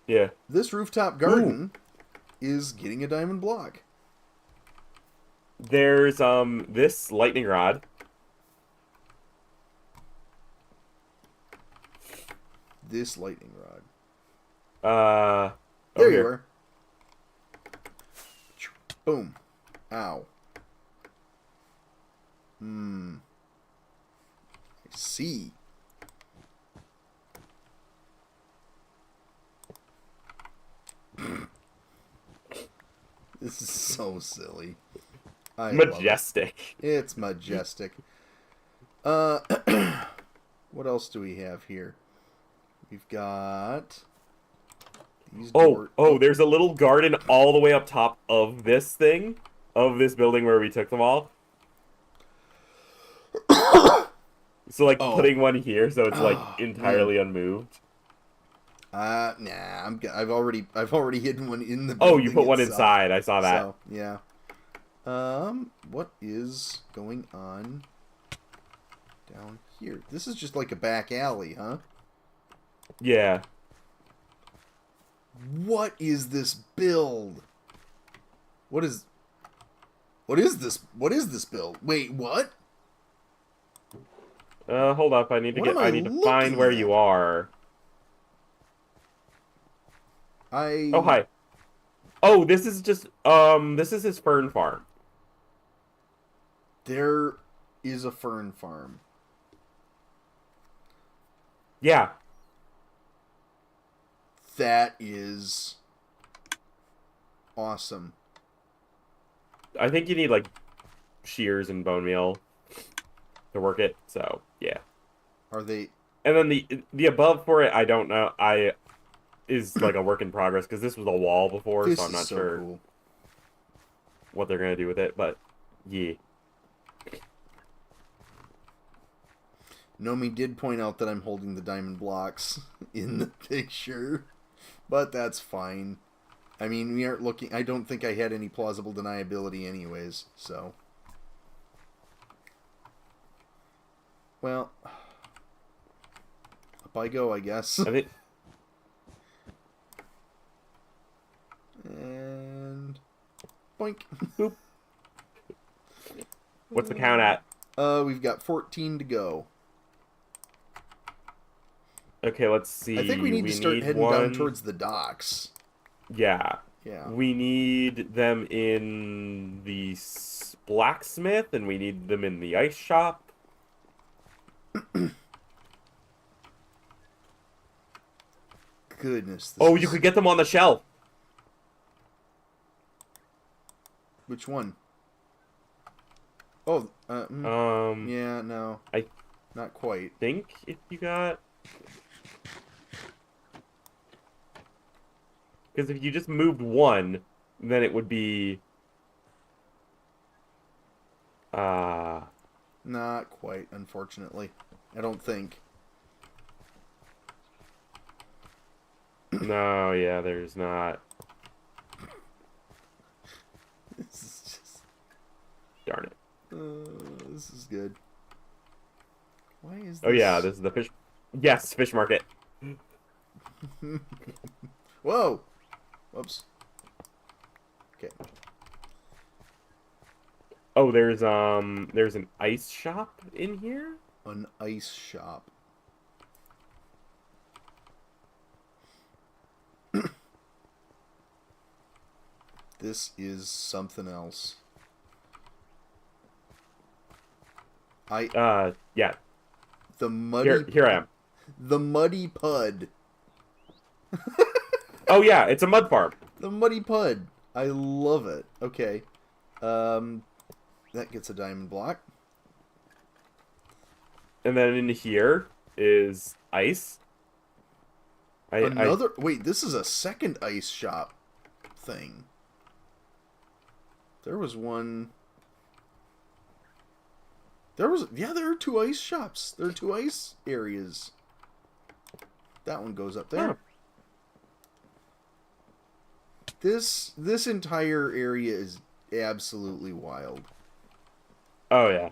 Yeah. This rooftop garden is getting a diamond block. There's this lightning rod. This lightning rod. There you are. Boom. Ow. I see. This is so silly. Majestic. It's majestic. What else do we have here? We've got these there's a little garden all the way up top of this thing, of this building where we took them all. So like putting one here, so it's like entirely unmoved. Nah, I've already hidden one in the building. Oh, you put one inside. I saw that. So, yeah. What is going on down here? This is just like a back alley, huh? Yeah. What is this build? What is this? What is this build? Wait, what? Hold up. I need to find where you are. Oh, hi. Oh, this is just this is his fern farm. There is a fern farm. Yeah. That is awesome. I think you need like shears and bone meal to work it. So, yeah. Are they? And then the above for it, I don't know. Is like a work in progress because this was a wall before, so I'm not sure what they're gonna do with it. But yeah. Nomi did point out that I'm holding the diamond blocks in the picture, but that's fine. I mean, we aren't looking... I don't think I had any plausible deniability anyways, so... Well... Up I go, I guess. I think. And boink. Boop. What's the count at? We've got 14 to go. Okay, let's see. I think we need to start heading one... down towards the docks. Yeah. Yeah. We need them in the blacksmith, and we need them in the ice shop. Goodness. Oh, you could get them on the shelf. Which one? Oh, yeah, no. I not quite. think if you got... Because if you just moved one, then it would be... Not quite, unfortunately. I don't think. No, yeah, there's not. This is just... Darn it. This is good. Why is this... Oh yeah, this is the fish... Yes, fish market. Whoa! Whoops. Okay. Oh, there's an ice shop in here? An ice shop. This is something else. Yeah. The muddy... Here I am. The Muddy Pud. Oh yeah, it's a mud farm. The Muddy Pud. I love it. Okay. That gets a diamond block. And then in here is ice. Wait, this is a second ice shop thing. There was one... there are two ice shops. There are two ice areas. That one goes up there. Huh. This entire area is absolutely wild. Oh yeah.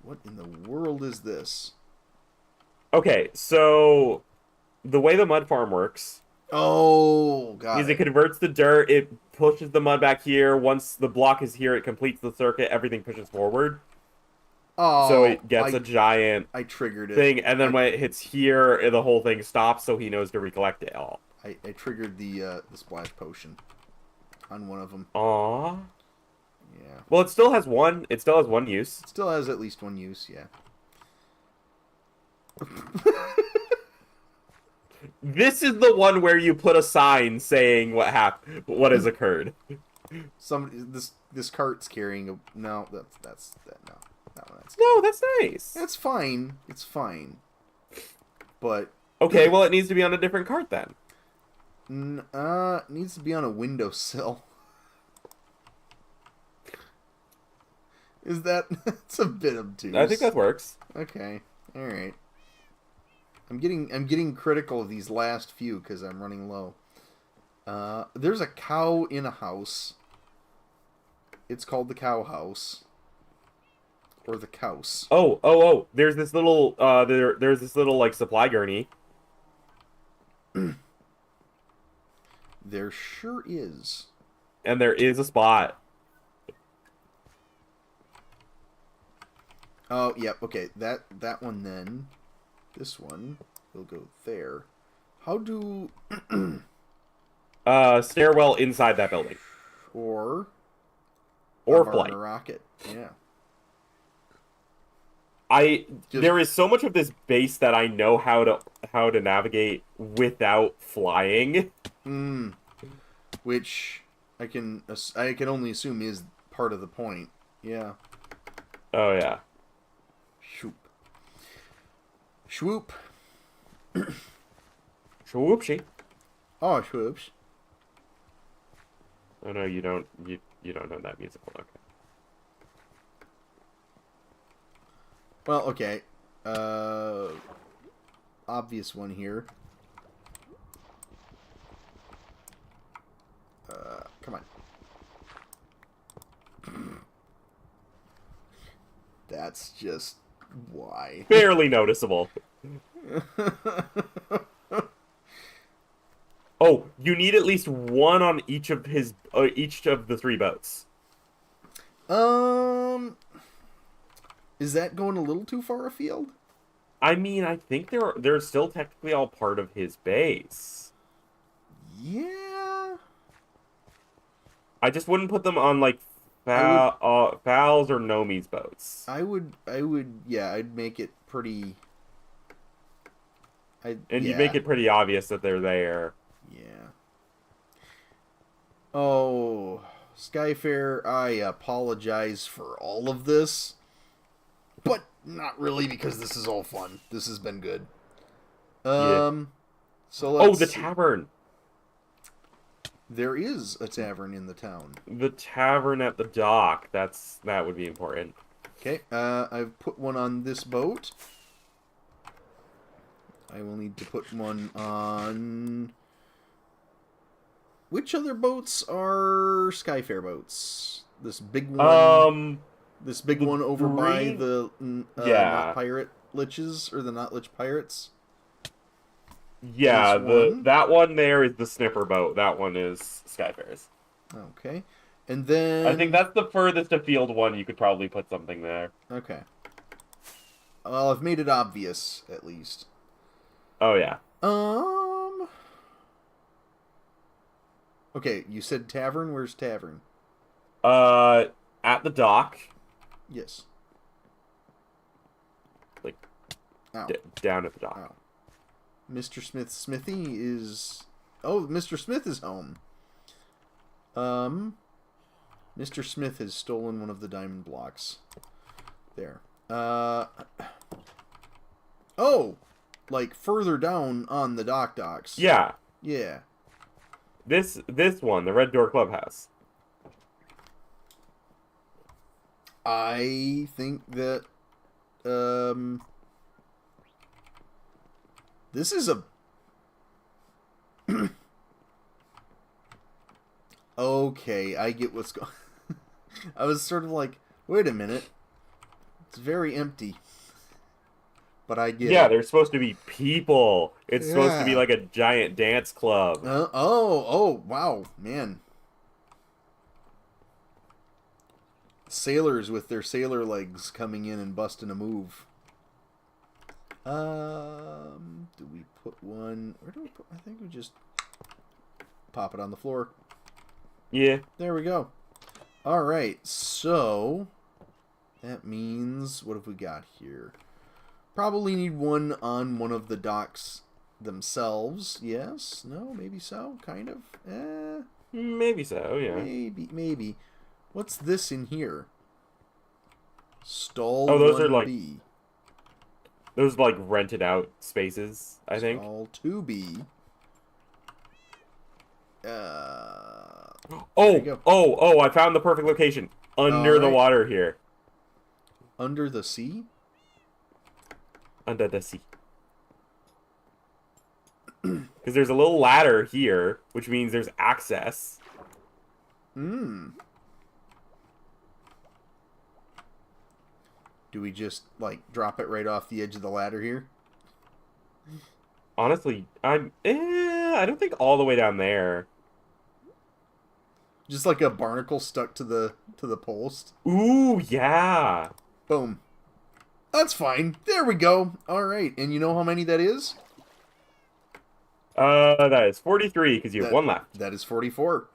What in the world is this? Okay, so the way the mud farm works Oh, God. is it converts the dirt, it pushes the mud back here. Once the block is here, it completes the circuit, everything pushes forward. Oh, So it gets a giant I triggered it. thing, and then when it hits here, the whole thing stops, so he knows to recollect it all. I triggered the splash potion on one of them. Aww. Yeah. Well, it still has one. It still has one use. It still has at least one use, yeah. This is the one where you put a sign saying what has occurred. This cart's carrying a... No, no. No, that's nice. That's fine. It's fine. But... Okay, well, it needs to be on a different cart then. It needs to be on a windowsill. Is that... That's a bit obtuse. I think that works. Okay. Alright. I'm getting critical of these last few because I'm running low. There's a cow in a house. It's called the cow house. Or the couse. Oh! There's this little there's this little like supply gurney. There sure is. And there is a spot. Oh, yeah, okay. That one then. This one will go there. How do... Stairwell inside that building. Or flight. a rocket. Yeah. There is so much of this base that I know how to navigate without flying. Which I can only assume is part of the point. Yeah. Oh yeah. Shoop. Swoop. Swoopsy. Oh, swoops. Oh no, you don't know that musical. Okay. Well, okay. Obvious one here. Come on. That's just why. Barely noticeable. Oh, you need at least one on each of the 3 boats. Is that going a little too far afield? I mean, I think they're still technically all part of his base. Yeah. I just wouldn't put them on like Val's or Nomi's boats. I would, yeah, I'd make it pretty. You make it pretty obvious that they're there. Yeah. Oh, Skyfair, I apologize for all of this, but not really because this is all fun. This has been good. Yeah. So let's the tavern. There is a tavern in the town. The tavern at the dock. That would be important. Okay, I've put one on this boat. I will need to put one on... Which other boats are Skyfair boats? This big one... This big one over by the Not Pirate Liches, or the Not Lich Pirates? Yeah, that one there is the sniffer boat. That one is Skyfair's. Okay. And then... I think that's the furthest afield one. You could probably put something there. Okay. Well, I've made it obvious, at least. Oh, yeah. Okay, you said tavern? Where's tavern? At the dock. Yes. Like, down at the dock. Oh. Mr. Smith's smithy is... Oh, Mr. Smith is home. Mr. Smith has stolen one of the diamond blocks. There. Oh! Like, further down on the docks. Yeah. Yeah. This one, the Red Door Clubhouse. I think that, this is a... Okay, I get what's going... I was sort of like, wait a minute. It's very empty. But I get it. There's supposed to be people. It's supposed to be like a giant dance club. Oh, wow, man. Sailors with their sailor legs coming in and busting a move. Do we put one... Where do we put... I think we just pop it on the floor. Yeah. There we go. Alright, so... That means... What have we got here? Probably need one on one of the docks themselves. Yes? No? Maybe so? Kind of? Maybe so, yeah. Maybe. What's this in here? Stall those 1B. are like... Those like rented out spaces, I think. Stall 2B. I found the perfect location. Under the water here. Under the sea? Under the sea. Because there's a little ladder here, which means there's access. Do we just, like, drop it right off the edge of the ladder here? Honestly, I don't think all the way down there. Just like a barnacle stuck to the post? Ooh, yeah. Boom. That's fine. There we go. Alright, and you know how many that is? That is 43, because you have one left. That is 44.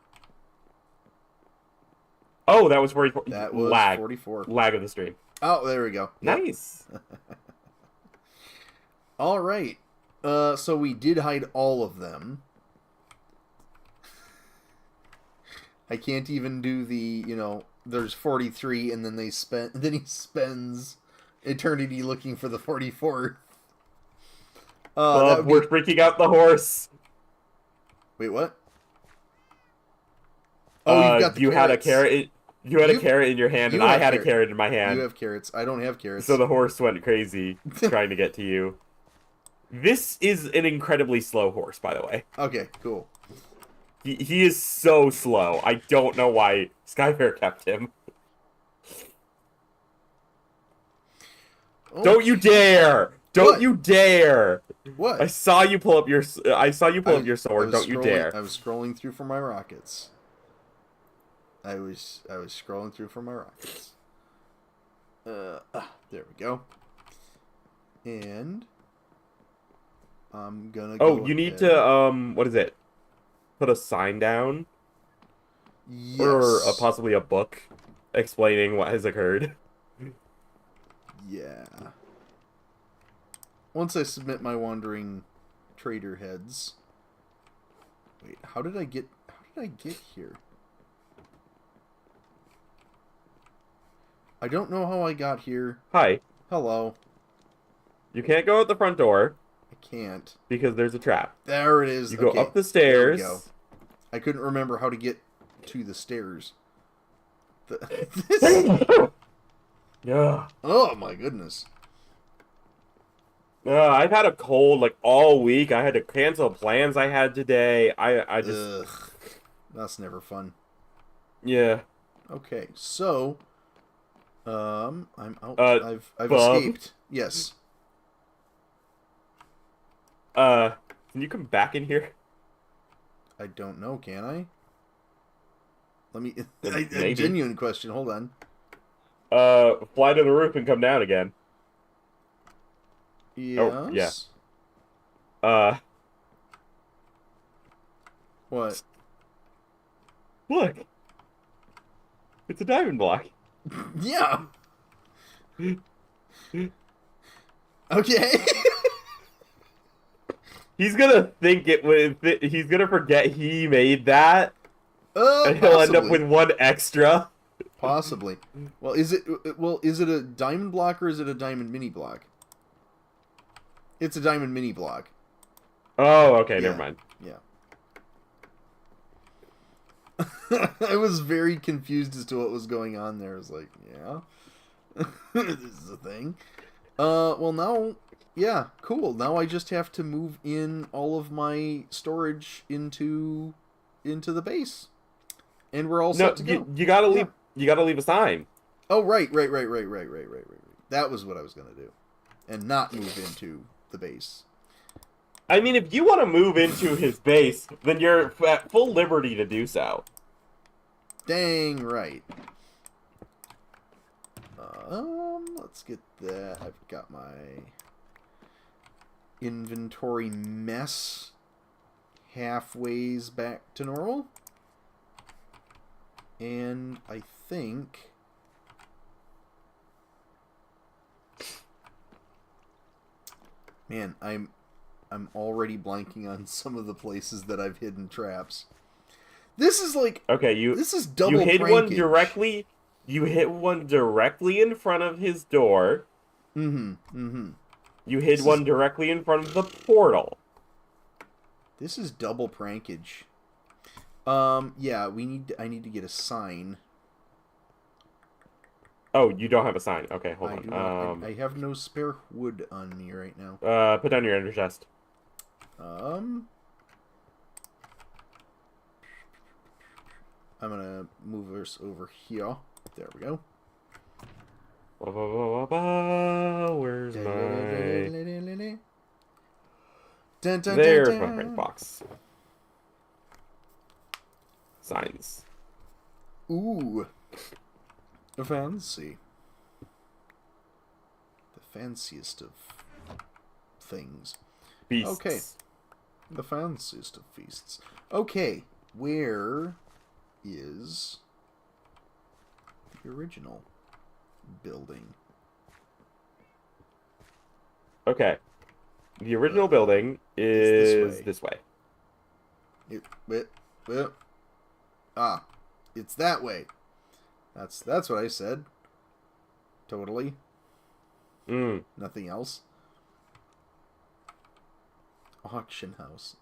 Oh, that was 44. That was lag. 44. Lag of the stream. Oh, there we go. Yep. Nice. Alright. So we did hide all of them. I can't even do the, there's 43 and then he spends eternity looking for the 44th. We're freaking out the horse. Wait, what? Oh, you've got the you carrots. had a carrot. You had a carrot in your hand, and I had a carrot in my hand. You have carrots. I don't have carrots. So the horse went crazy trying to get to you. This is an incredibly slow horse, by the way. Okay, cool. He is so slow. I don't know why Skyfair kept him. Oh, Don't you dare! Don't What? you dare! What? I saw you pull up your sword. Don't you scrolling. dare! I was scrolling through for my rockets. I was scrolling through for my rockets. There we go. And I'm gonna Oh, go you need ahead. to what is it? Put a sign down or Yes. possibly a book explaining what has occurred. Yeah. Once I submit my wandering trader heads. Wait, how did I get here? I don't know how I got here. Hi. Hello. You can't go out the front door I can't. because there's a trap. There it is. You go Okay. up the There we go. stairs. I couldn't remember how to get to the stairs. This... Yeah. Oh my goodness. I've had a cold like all week. I had to cancel plans I had today. I just Ugh. That's never fun. yeah. Okay, so I'm out. I've Bob. escaped. Yes. Can you come back in here? I don't know, can I? Let me a Maybe. genuine question. Hold on. Fly to the roof and come down again. Yes. Oh, yeah. Uh, What? look. It's a diamond block. Yeah. Okay. He's gonna think it was. He's gonna forget he made that, and he'll end up with one extra. Possibly. Well, is it a diamond block or is it a diamond mini block? It's a diamond mini block. Oh, okay, Yeah. never mind. Yeah. I was very confused as to what was going on there. I was like, yeah. This is a thing. Well now, yeah, cool. Now I just have to move in all of my storage into the base. And we're all set to go. You gotta leave. Yeah. You gotta leave a sign. Oh, right. That was what I was going to do. And not move into the base. I mean, if you want to move into his base, then you're at full liberty to do so. Dang right. Let's get that. I've got my inventory mess halfways back to normal. And I think... Man, I'm already blanking on some of the places that I've hidden traps. This is like... Okay, This is double you hid prankage. one directly. You hit one directly in front of his door. Mm-hmm. You hid one directly in front of the portal. This is double prankage. Yeah, I need to get a sign. Oh, you don't have a sign. Okay, hold I on. do not, I have no spare wood on me right now. Put down your ender chest. I'm gonna move us over here. There we go. Where's my... Dun, dun, There's dun, my dun. print box. Signs. Ooh. Fancy. The fanciest of things. Beasts. Okay. The fanciest of feasts. Okay, where is the original building? Okay. The original building is this way. It's that way. That's what I said. Totally. Nothing else. Auction house.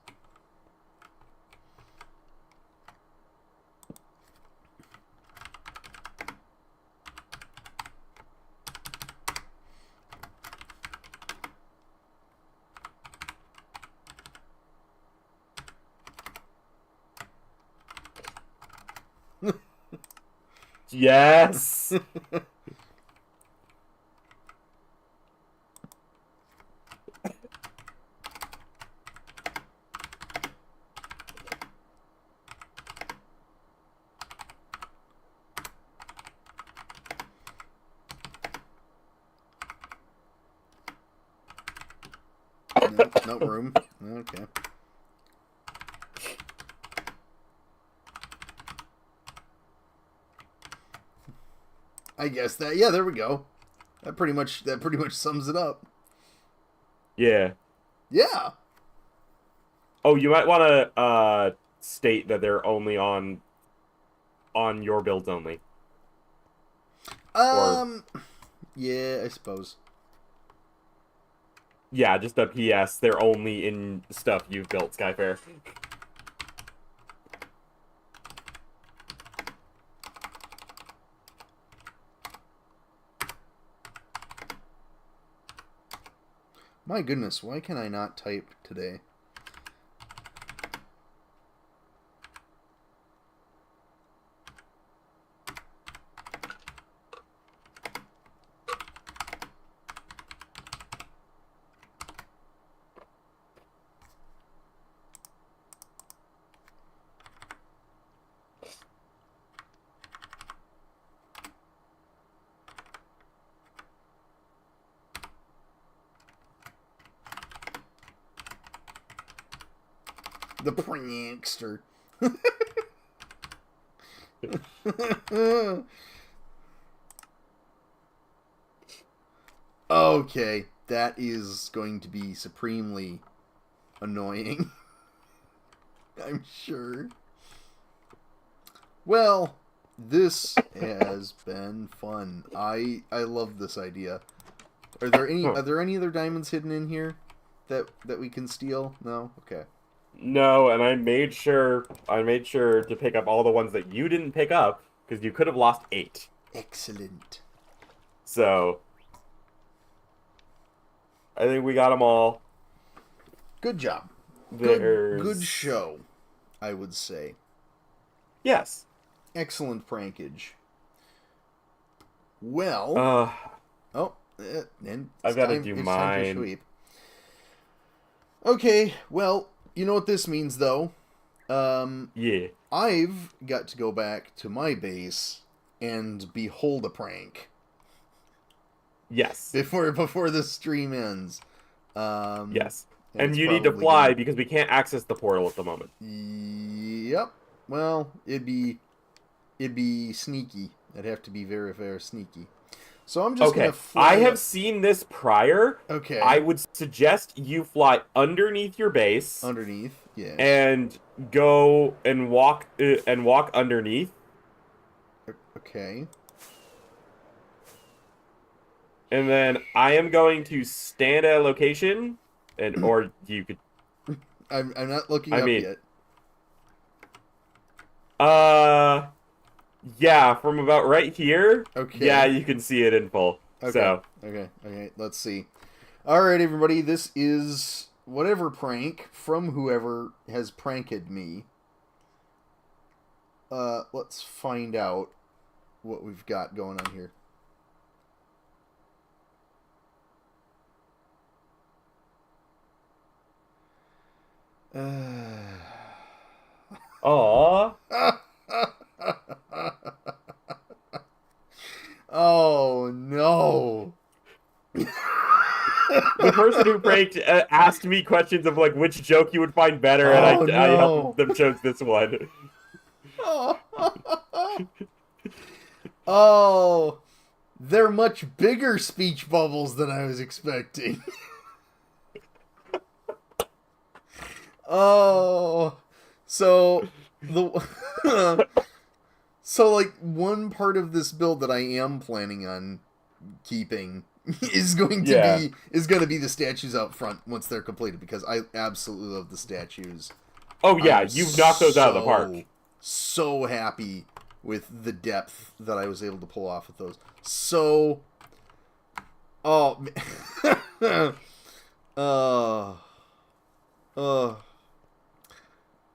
Yes! Nope, no room. Okay. I guess that, yeah, there we go. That pretty much sums it up. Yeah. Yeah. Oh, you might want to state that they're only on your builds only. Yeah, I suppose. Yeah, just a PS. They're only in stuff you've built, Skyfair. My goodness, why can I not type today? The prankster. Okay, that is going to be supremely annoying. I'm sure. Well, this has been fun. I love this idea. Are there any other diamonds hidden in here that we can steal? No? Okay. No, and I made sure to pick up all the ones that you didn't pick up because you could have lost 8. Excellent. So I think we got them all. Good job. There's... Good show, I would say. Yes. Excellent prankage. Well, and I've got to do mine. Sweep. Okay, well, you know what this means, though. Yeah. I've got to go back to my base and behold a prank. Yes. Before the stream ends. Yes. And you need to fly because we can't access the portal at the moment. Yep. Well, it'd be sneaky. It'd have to be very, very sneaky. So I'm just gonna fly. I have seen this prior. Okay. I would suggest you fly underneath your base. Underneath, yeah. And go and walk underneath. Okay. And then I am going to stand at a location, or you could. I'm not looking up yet. Yeah, from about right here. Okay. Yeah, you can see it in full. Okay. So. Okay. Let's see. All right, everybody. This is whatever prank from whoever has pranked me. Let's find out what we've got going on here. Aww. Oh no. The person who pranked asked me questions of like which joke you would find better, and I helped them choose this one. Oh, they're much bigger speech bubbles than I was expecting. Oh, so so like one part of this build that I am planning on keeping is going to be the statues out front once they're completed, because I absolutely love the statues. Oh yeah, you've knocked those out of the park. So happy with the depth that I was able to pull off with those. So, oh,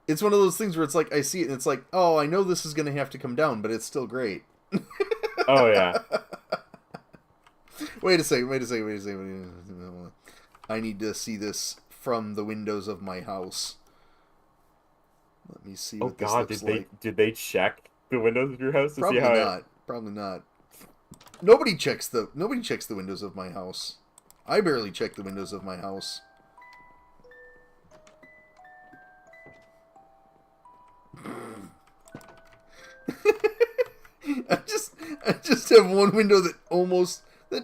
it's one of those things where it's like I see it and it's like, oh, I know this is going to have to come down, but it's still great. Oh yeah. Wait a second. I need to see this from the windows of my house. Let me see what this looks like. Did they check the windows of your house to Probably see how not. Probably not. Nobody checks the windows of my house. I barely check the windows of my house. I just have one window that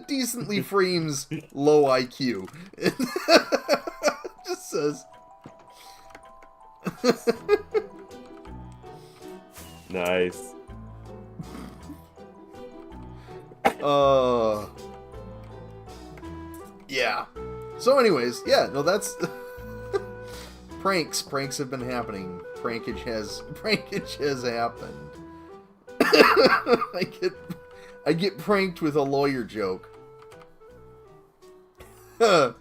decently frames low IQ. It just says. Nice. Yeah. So anyways, yeah, no, that's pranks have been happening. Prankage has happened. I get pranked with a lawyer joke. What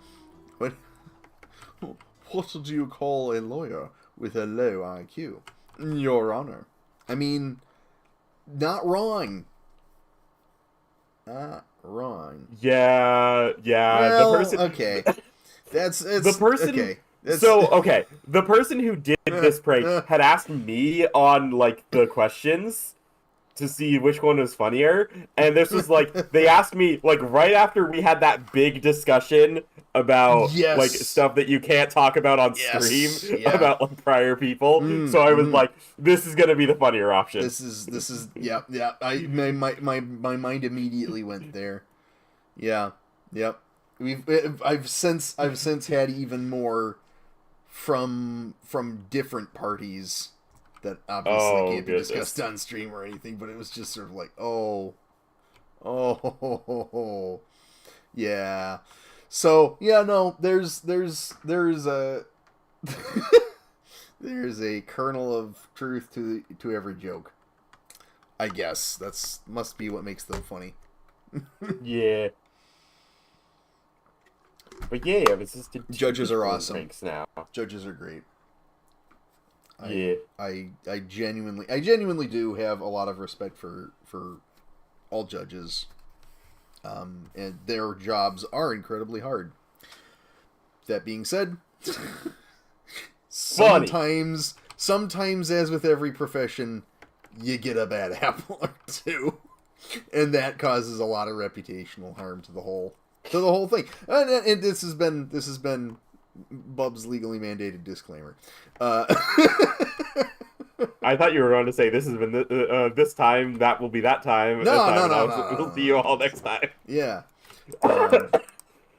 do you call a lawyer with a low IQ? Your Honor. I mean, not wrong. Not wrong. Yeah. Well, The person. okay. It's The person. okay. Okay. The person who did this prank had asked me on like the questions to see which one was funnier, and this was like they asked me like right after we had that big discussion about like stuff that you can't talk about on stream about like prior people. So I was like, this is gonna be the funnier option. This is yeah. My mind immediately went there. Yeah. Yep. I've since had even more from different parties that obviously can't be discussed on stream or anything, but it was just sort of like, yeah. So yeah, no, there's a there's a kernel of truth to every joke. I guess that's must be what makes them funny. Yeah. But yeah, it's just judges are awesome. Now. Judges are great. Yeah. I genuinely do have a lot of respect for all judges. And their jobs are incredibly hard. That being said, sometimes as with every profession, you get a bad apple or two. And that causes a lot of reputational harm to the whole thing. And this has been Bub's legally mandated disclaimer. I thought you were going to say this has been this time. That will be that time. No. We'll see you all next time. Yeah.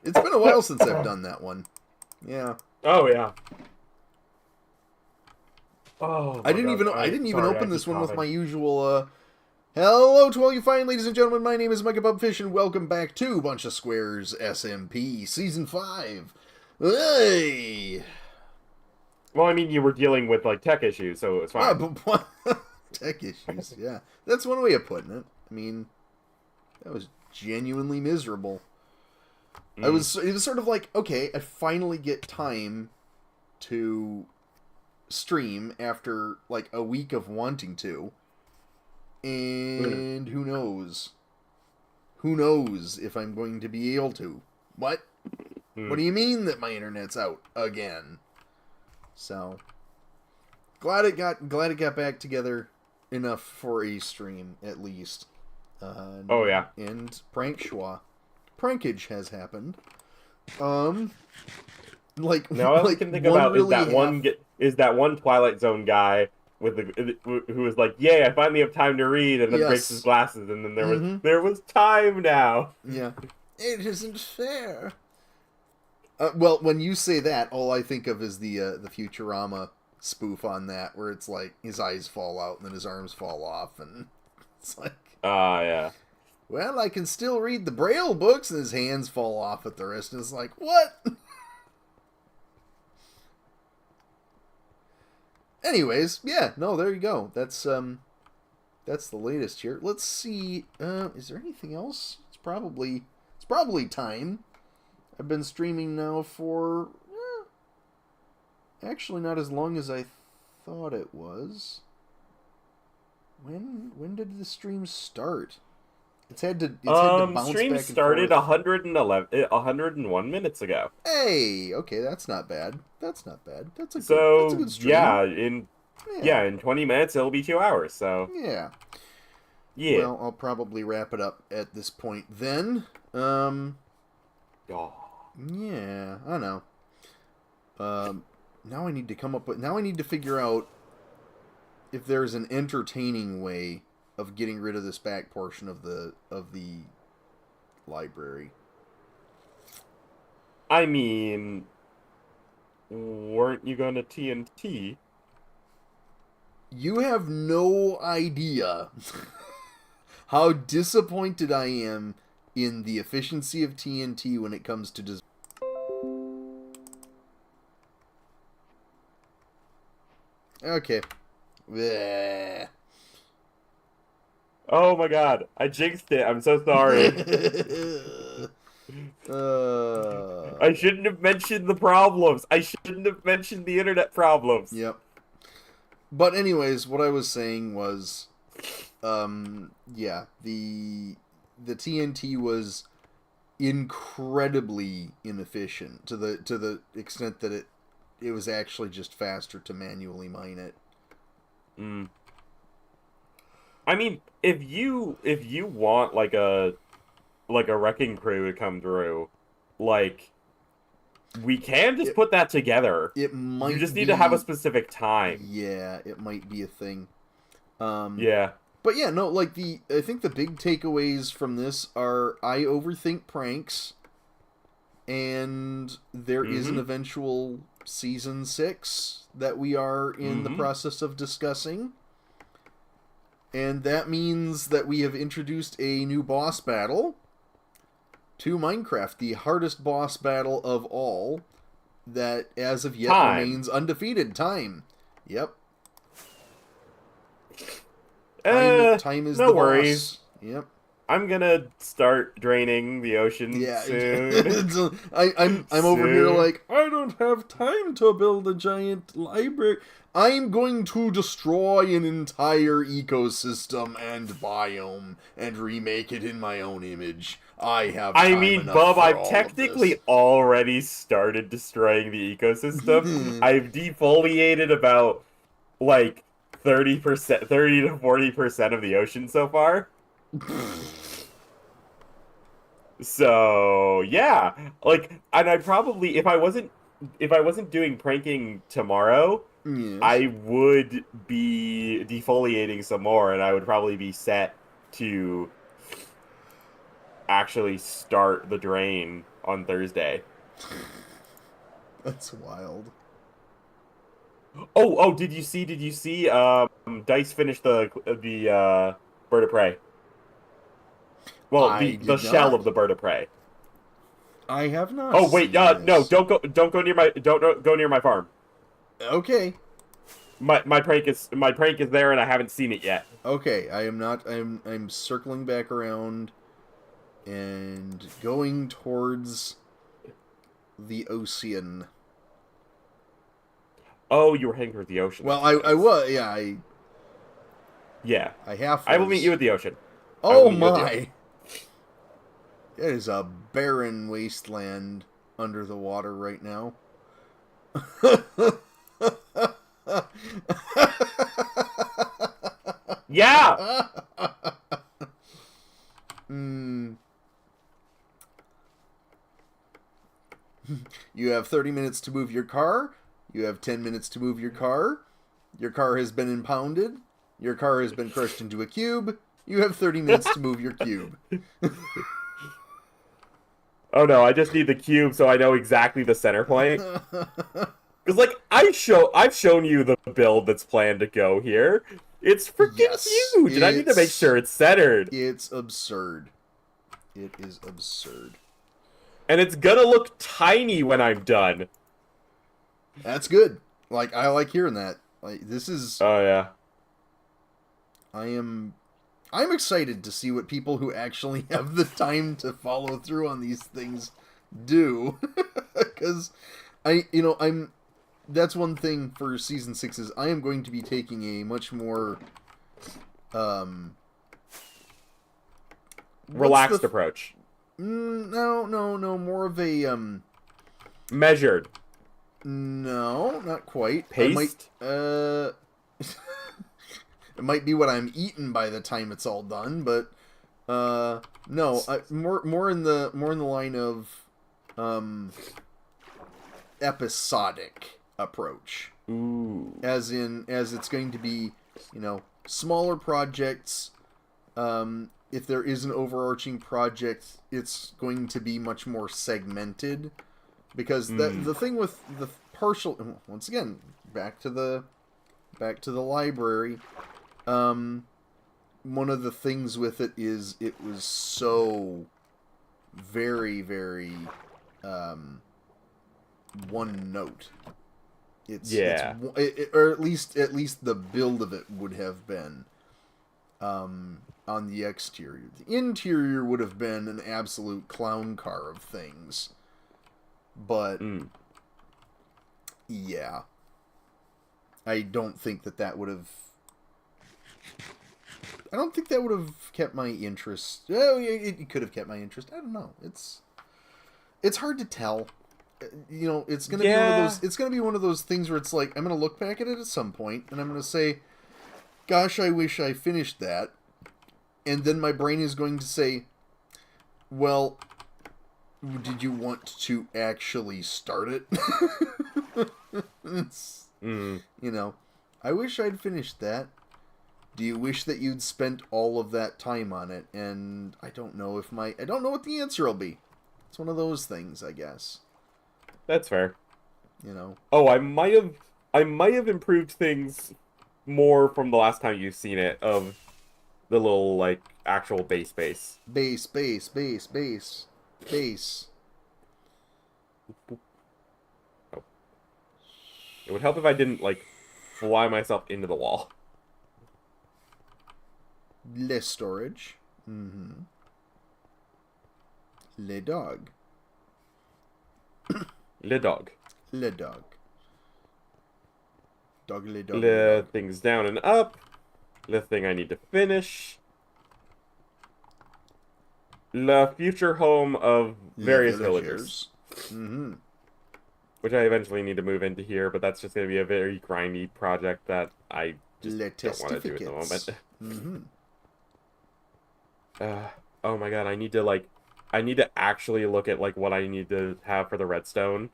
It's been a while since I've done that one. Yeah. Oh yeah. Oh. I didn't even open this one with my usual. Hello to all you fine ladies and gentlemen. My name is Micah Bubfish, and welcome back to BunchaSquares SMP Season 5. Hey. Well, I mean, you were dealing with like tech issues, so it's fine. Tech issues, yeah. That's one way of putting it. I mean, that was genuinely miserable. It was sort of like, okay, I finally get time to stream after like a week of wanting to. And who knows? Who knows if I'm going to be able to? What? What do you mean that my internet's out again? So glad it got back together enough for a stream at least. Oh yeah. And prankage has happened. Like now all I can think about is that one Twilight Zone guy who was like, "Yay, I finally have time to read," and then breaks his glasses, and then there was time now. Yeah, it isn't fair. Well, when you say that, all I think of is the Futurama spoof on that, where it's like his eyes fall out and then his arms fall off, and it's like, yeah. Well, I can still read the Braille books, and his hands fall off at the wrist, and it's like, what? Anyways, yeah, no, there you go. That's the latest here. Let's see. Is there anything else? It's probably time. I've been streaming now for actually not as long as I thought it was. When did the stream start? It's had to bounce stream back and started forth. 101 minutes ago. Hey, okay, that's not bad. That's not bad. That's a good stream. Yeah, in 20 minutes it'll be 2 hours. So yeah. Well, I'll probably wrap it up at this point then. Yeah, I know. Now I need to figure out if there's an entertaining way of getting rid of this back portion of the library. I mean, weren't you going to TNT? You have no idea how disappointed I am in the efficiency of TNT when it comes to design. Okay. Bleh. Oh my god, I jinxed it. I'm so sorry. I shouldn't have mentioned the problems. I shouldn't have mentioned the internet problems. Yep. But anyways, what I was saying was, yeah, the TNT was incredibly inefficient to the extent that it was actually just faster to manually mine it. Mm. I mean, if you want like a wrecking crew to come through, like we can just put that together. It might. You just need to have a specific time. Yeah, it might be a thing. Yeah. But yeah, no, like I think the big takeaways from this are I overthink pranks, and there is an eventual season 6 that we are in the process of discussing. And that means that we have introduced a new boss battle to Minecraft, the hardest boss battle of all, that as of yet remains undefeated. Time. Yep. Time is no the worries. boss. Yep. I'm gonna start draining the ocean soon. I'm over here like, I don't have time to build a giant library. I'm going to destroy an entire ecosystem and biome and remake it in my own image. I have time enough Bub, for I've all technically of this. already started destroying the ecosystem. I've defoliated about like 30%, 30 to 40% of the ocean so far. So yeah, like, and I probably if I wasn't doing pranking tomorrow, Yes. I would be defoliating some more, and I would probably be set to actually start the drain on Thursday. That's wild. Oh, did you see Dice finished the bird of prey? Well, the shell of the bird of prey. I have not. Oh wait, no, don't go near my farm. Okay. My prank is there, and I haven't seen it yet. Okay, I am not. I'm circling back around and going towards the ocean. Oh, you were heading towards the ocean. Well, I was. Yeah. I have. I will meet you at the ocean. Oh my! It is a barren wasteland under the water right now. Yeah. You have 30 minutes to move your car. You have 10 minutes to move your car. Your car has been impounded. Your car has been crushed into a cube. You have 30 minutes to move your cube. Oh no, I just need the cube so I know exactly the center point. Because, like, I've shown you the build that's planned to go here. It's freaking huge, and I need to make sure it's centered. It's absurd. It is absurd. And it's gonna look tiny when I'm done. That's good. Like, I like hearing that. Like, this is... Oh, yeah. I'm excited to see what people who actually have the time to follow through on these things do. Because that's one thing for season 6 is I am going to be taking a much more relaxed approach. No, more of a measured. No, not quite. Paced? It might be what I'm eating by the time it's all done, but no, more in the line of episodic approach. Ooh. As it's going to be, smaller projects If there is an overarching project, it's going to be much more segmented, because the thing with the partial, once again, back to the library, one of the things with it is it was so very, very one note. Or at least the build of it would have been on the exterior. The interior would have been an absolute clown car of things. But yeah, I don't think that would have. I don't think that would have kept my interest. Oh, it could have kept my interest. I don't know. It's hard to tell. You know, it's gonna be one of those. It's gonna be one of those things where it's like I'm gonna look back at it at some point, and I'm gonna say, "Gosh, I wish I finished that," and then my brain is going to say, "Well, did you want to actually start it?" You know, I wish I'd finished that. Do you wish that you'd spent all of that time on it? And I don't know I don't know what the answer will be. It's one of those things, I guess. That's fair. You know. Oh, I might have improved things more from the last time you've seen it, of the little, like, actual base. Base. Oh. It would help if I didn't, like, fly myself into the wall. Less storage. Mm-hmm. Le dog. Le dog. Le dog. Dog le dog. Le things down and up. Le thing I need to finish. Le future home of various villagers. Mm-hmm. Which I eventually need to move into here, but that's just going to be a very grindy project that I just don't want to do at the moment. Mm-hmm. Oh my god, I need to actually look at, like, what I need to have for the redstone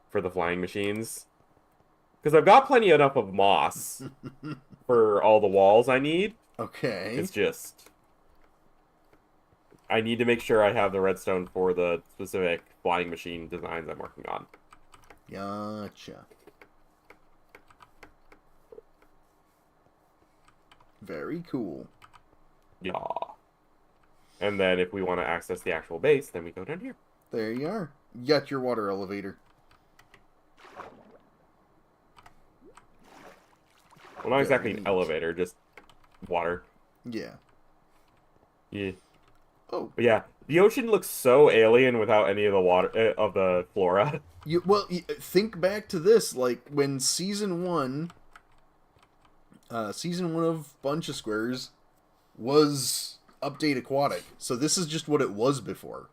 for the flying machines. Because I've got plenty enough of moss for all the walls I need. Okay. It's just, I need to make sure I have the redstone for the specific flying machine designs I'm working on. Gotcha. Very cool. Yeah. And then if we want to access the actual base, then we go down here. There you are. You got your water elevator. Well, not exactly an elevator, just water. Yeah. Yeah. Oh. But yeah, the ocean looks so alien without any of the water, of the flora. Think back to this, like, when season one of BunchaSquares was Update Aquatic. So this is just what it was before.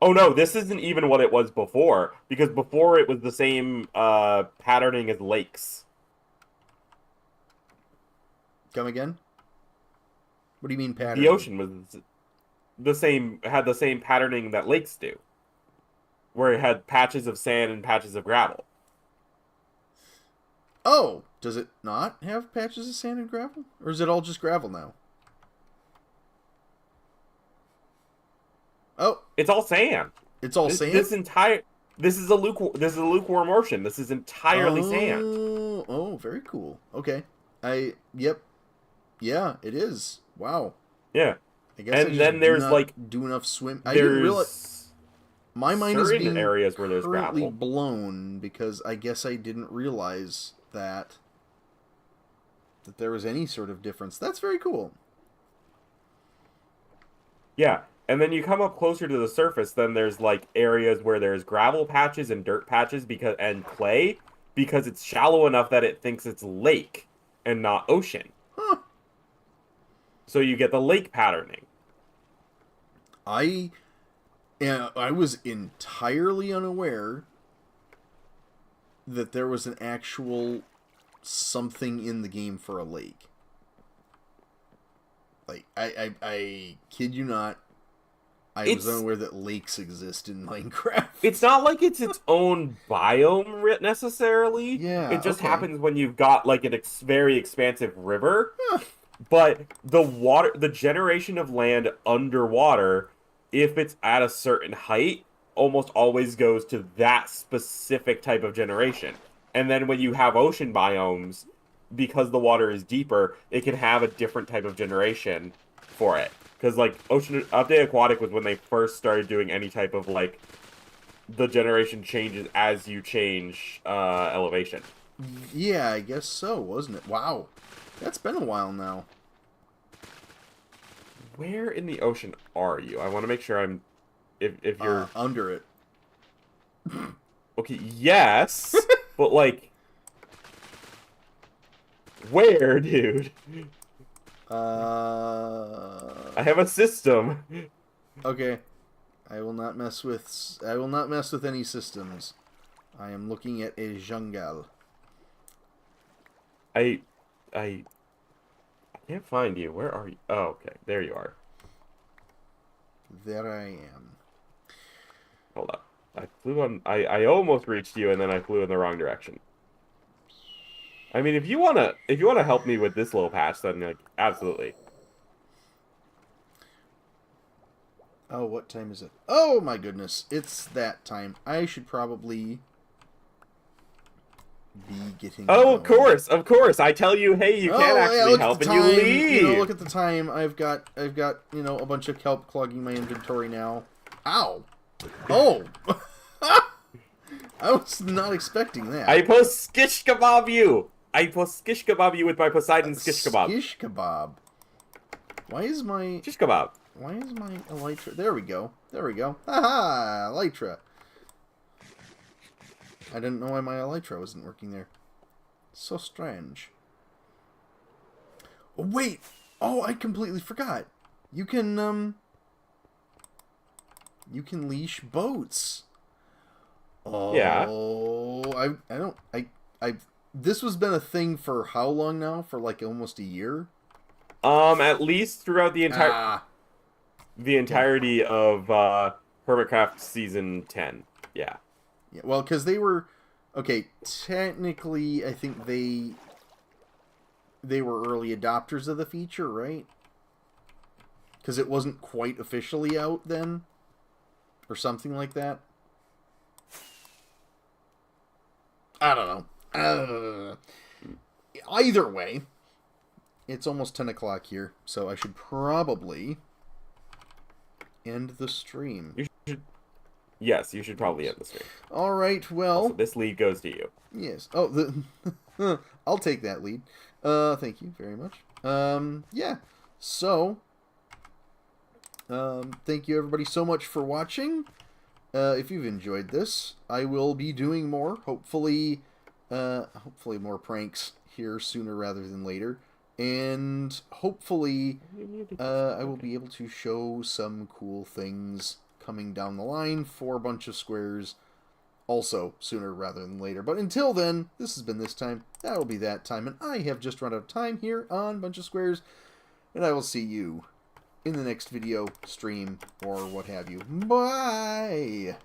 Oh no, this isn't even what it was before, because before it was the same patterning as lakes. Come again? What do you mean patterning? The ocean was had the same patterning that lakes do, where it had patches of sand and patches of gravel. Oh, does it not have patches of sand and gravel? Or is it all just gravel now? Oh, it's all sand. It's all sand. This is a lukewarm ocean. This is entirely sand. Oh, very cool. Okay. Yep. Yeah, it is. Wow. Yeah. I guess and then there's like do enough swim. I didn't realize. My mind is being areas where there's currently gravel. blown because I guess I didn't realize that there was any sort of difference. That's very cool. Yeah. And then you come up closer to the surface, then there's like areas where there's gravel patches and dirt patches and clay, because it's shallow enough that it thinks it's lake and not ocean. Huh. So you get the lake patterning. I was entirely unaware that there was an actual something in the game for a lake. Like, I kid you not, I was unaware that lakes exist in Minecraft. It's not like it's its own biome necessarily. Yeah, it just happens when you've got like very expansive river. Huh. But the generation of land underwater, if it's at a certain height, almost always goes to that specific type of generation. And then when you have ocean biomes, because the water is deeper, it can have a different type of generation for it. Because like Ocean Update Aquatic was when they first started doing any type of like the generation changes as you change elevation. Yeah, I guess so, wasn't it? Wow. That's been a while now. Where in the ocean are you? I want to make sure I'm if you're under it. okay, yes, but like where, dude? I have a system. Okay. I will not mess with any systems. I am looking at a jungle. I can't find you. Where are you? Oh, okay. There you are. There I am. Hold up. I almost reached you and then I flew in the wrong direction. I mean, if you wanna help me with this little patch, then like absolutely. Oh, what time is it? Oh my goodness, it's that time. I should probably be getting. Oh, of course. I tell you, hey, you can't actually help, and you leave. You know, look at the time. I've got a bunch of kelp clogging my inventory now. Ow! Oh, I was not expecting that. I post skish kebab you. I post skish kebab you with my Poseidon skish kebab. Skish kebab. Why is my Shish kebab? Why is my elytra? There we go. There we go. Haha, elytra. I didn't know why my elytra wasn't working there. So strange. Oh, wait! Oh, I completely forgot. You can leash boats. Oh, yeah. This has been a thing for how long now? For like almost a year? At least throughout the entirety of Hermitcraft Season 10. Yeah. Yeah, well, because they were... Okay, technically, I think they were early adopters of the feature, right? Because it wasn't quite officially out then? Or something like that? I don't know. Either way, it's almost 10 o'clock here, so I should probably end the stream. Yes, you should probably end the stream. All right, well... Also, this lead goes to you. Yes. Oh, I'll take that lead. Thank you very much. Yeah. So, thank you everybody so much for watching. If you've enjoyed this, I will be doing more. Hopefully more pranks here sooner rather than later. And hopefully, I will be able to show some cool things coming down the line for BunchaSquares also sooner rather than later. But until then, this has been this time, that'll be that time, and I have just run out of time here on BunchaSquares, and I will see you in the next video, stream, or what have you. Bye!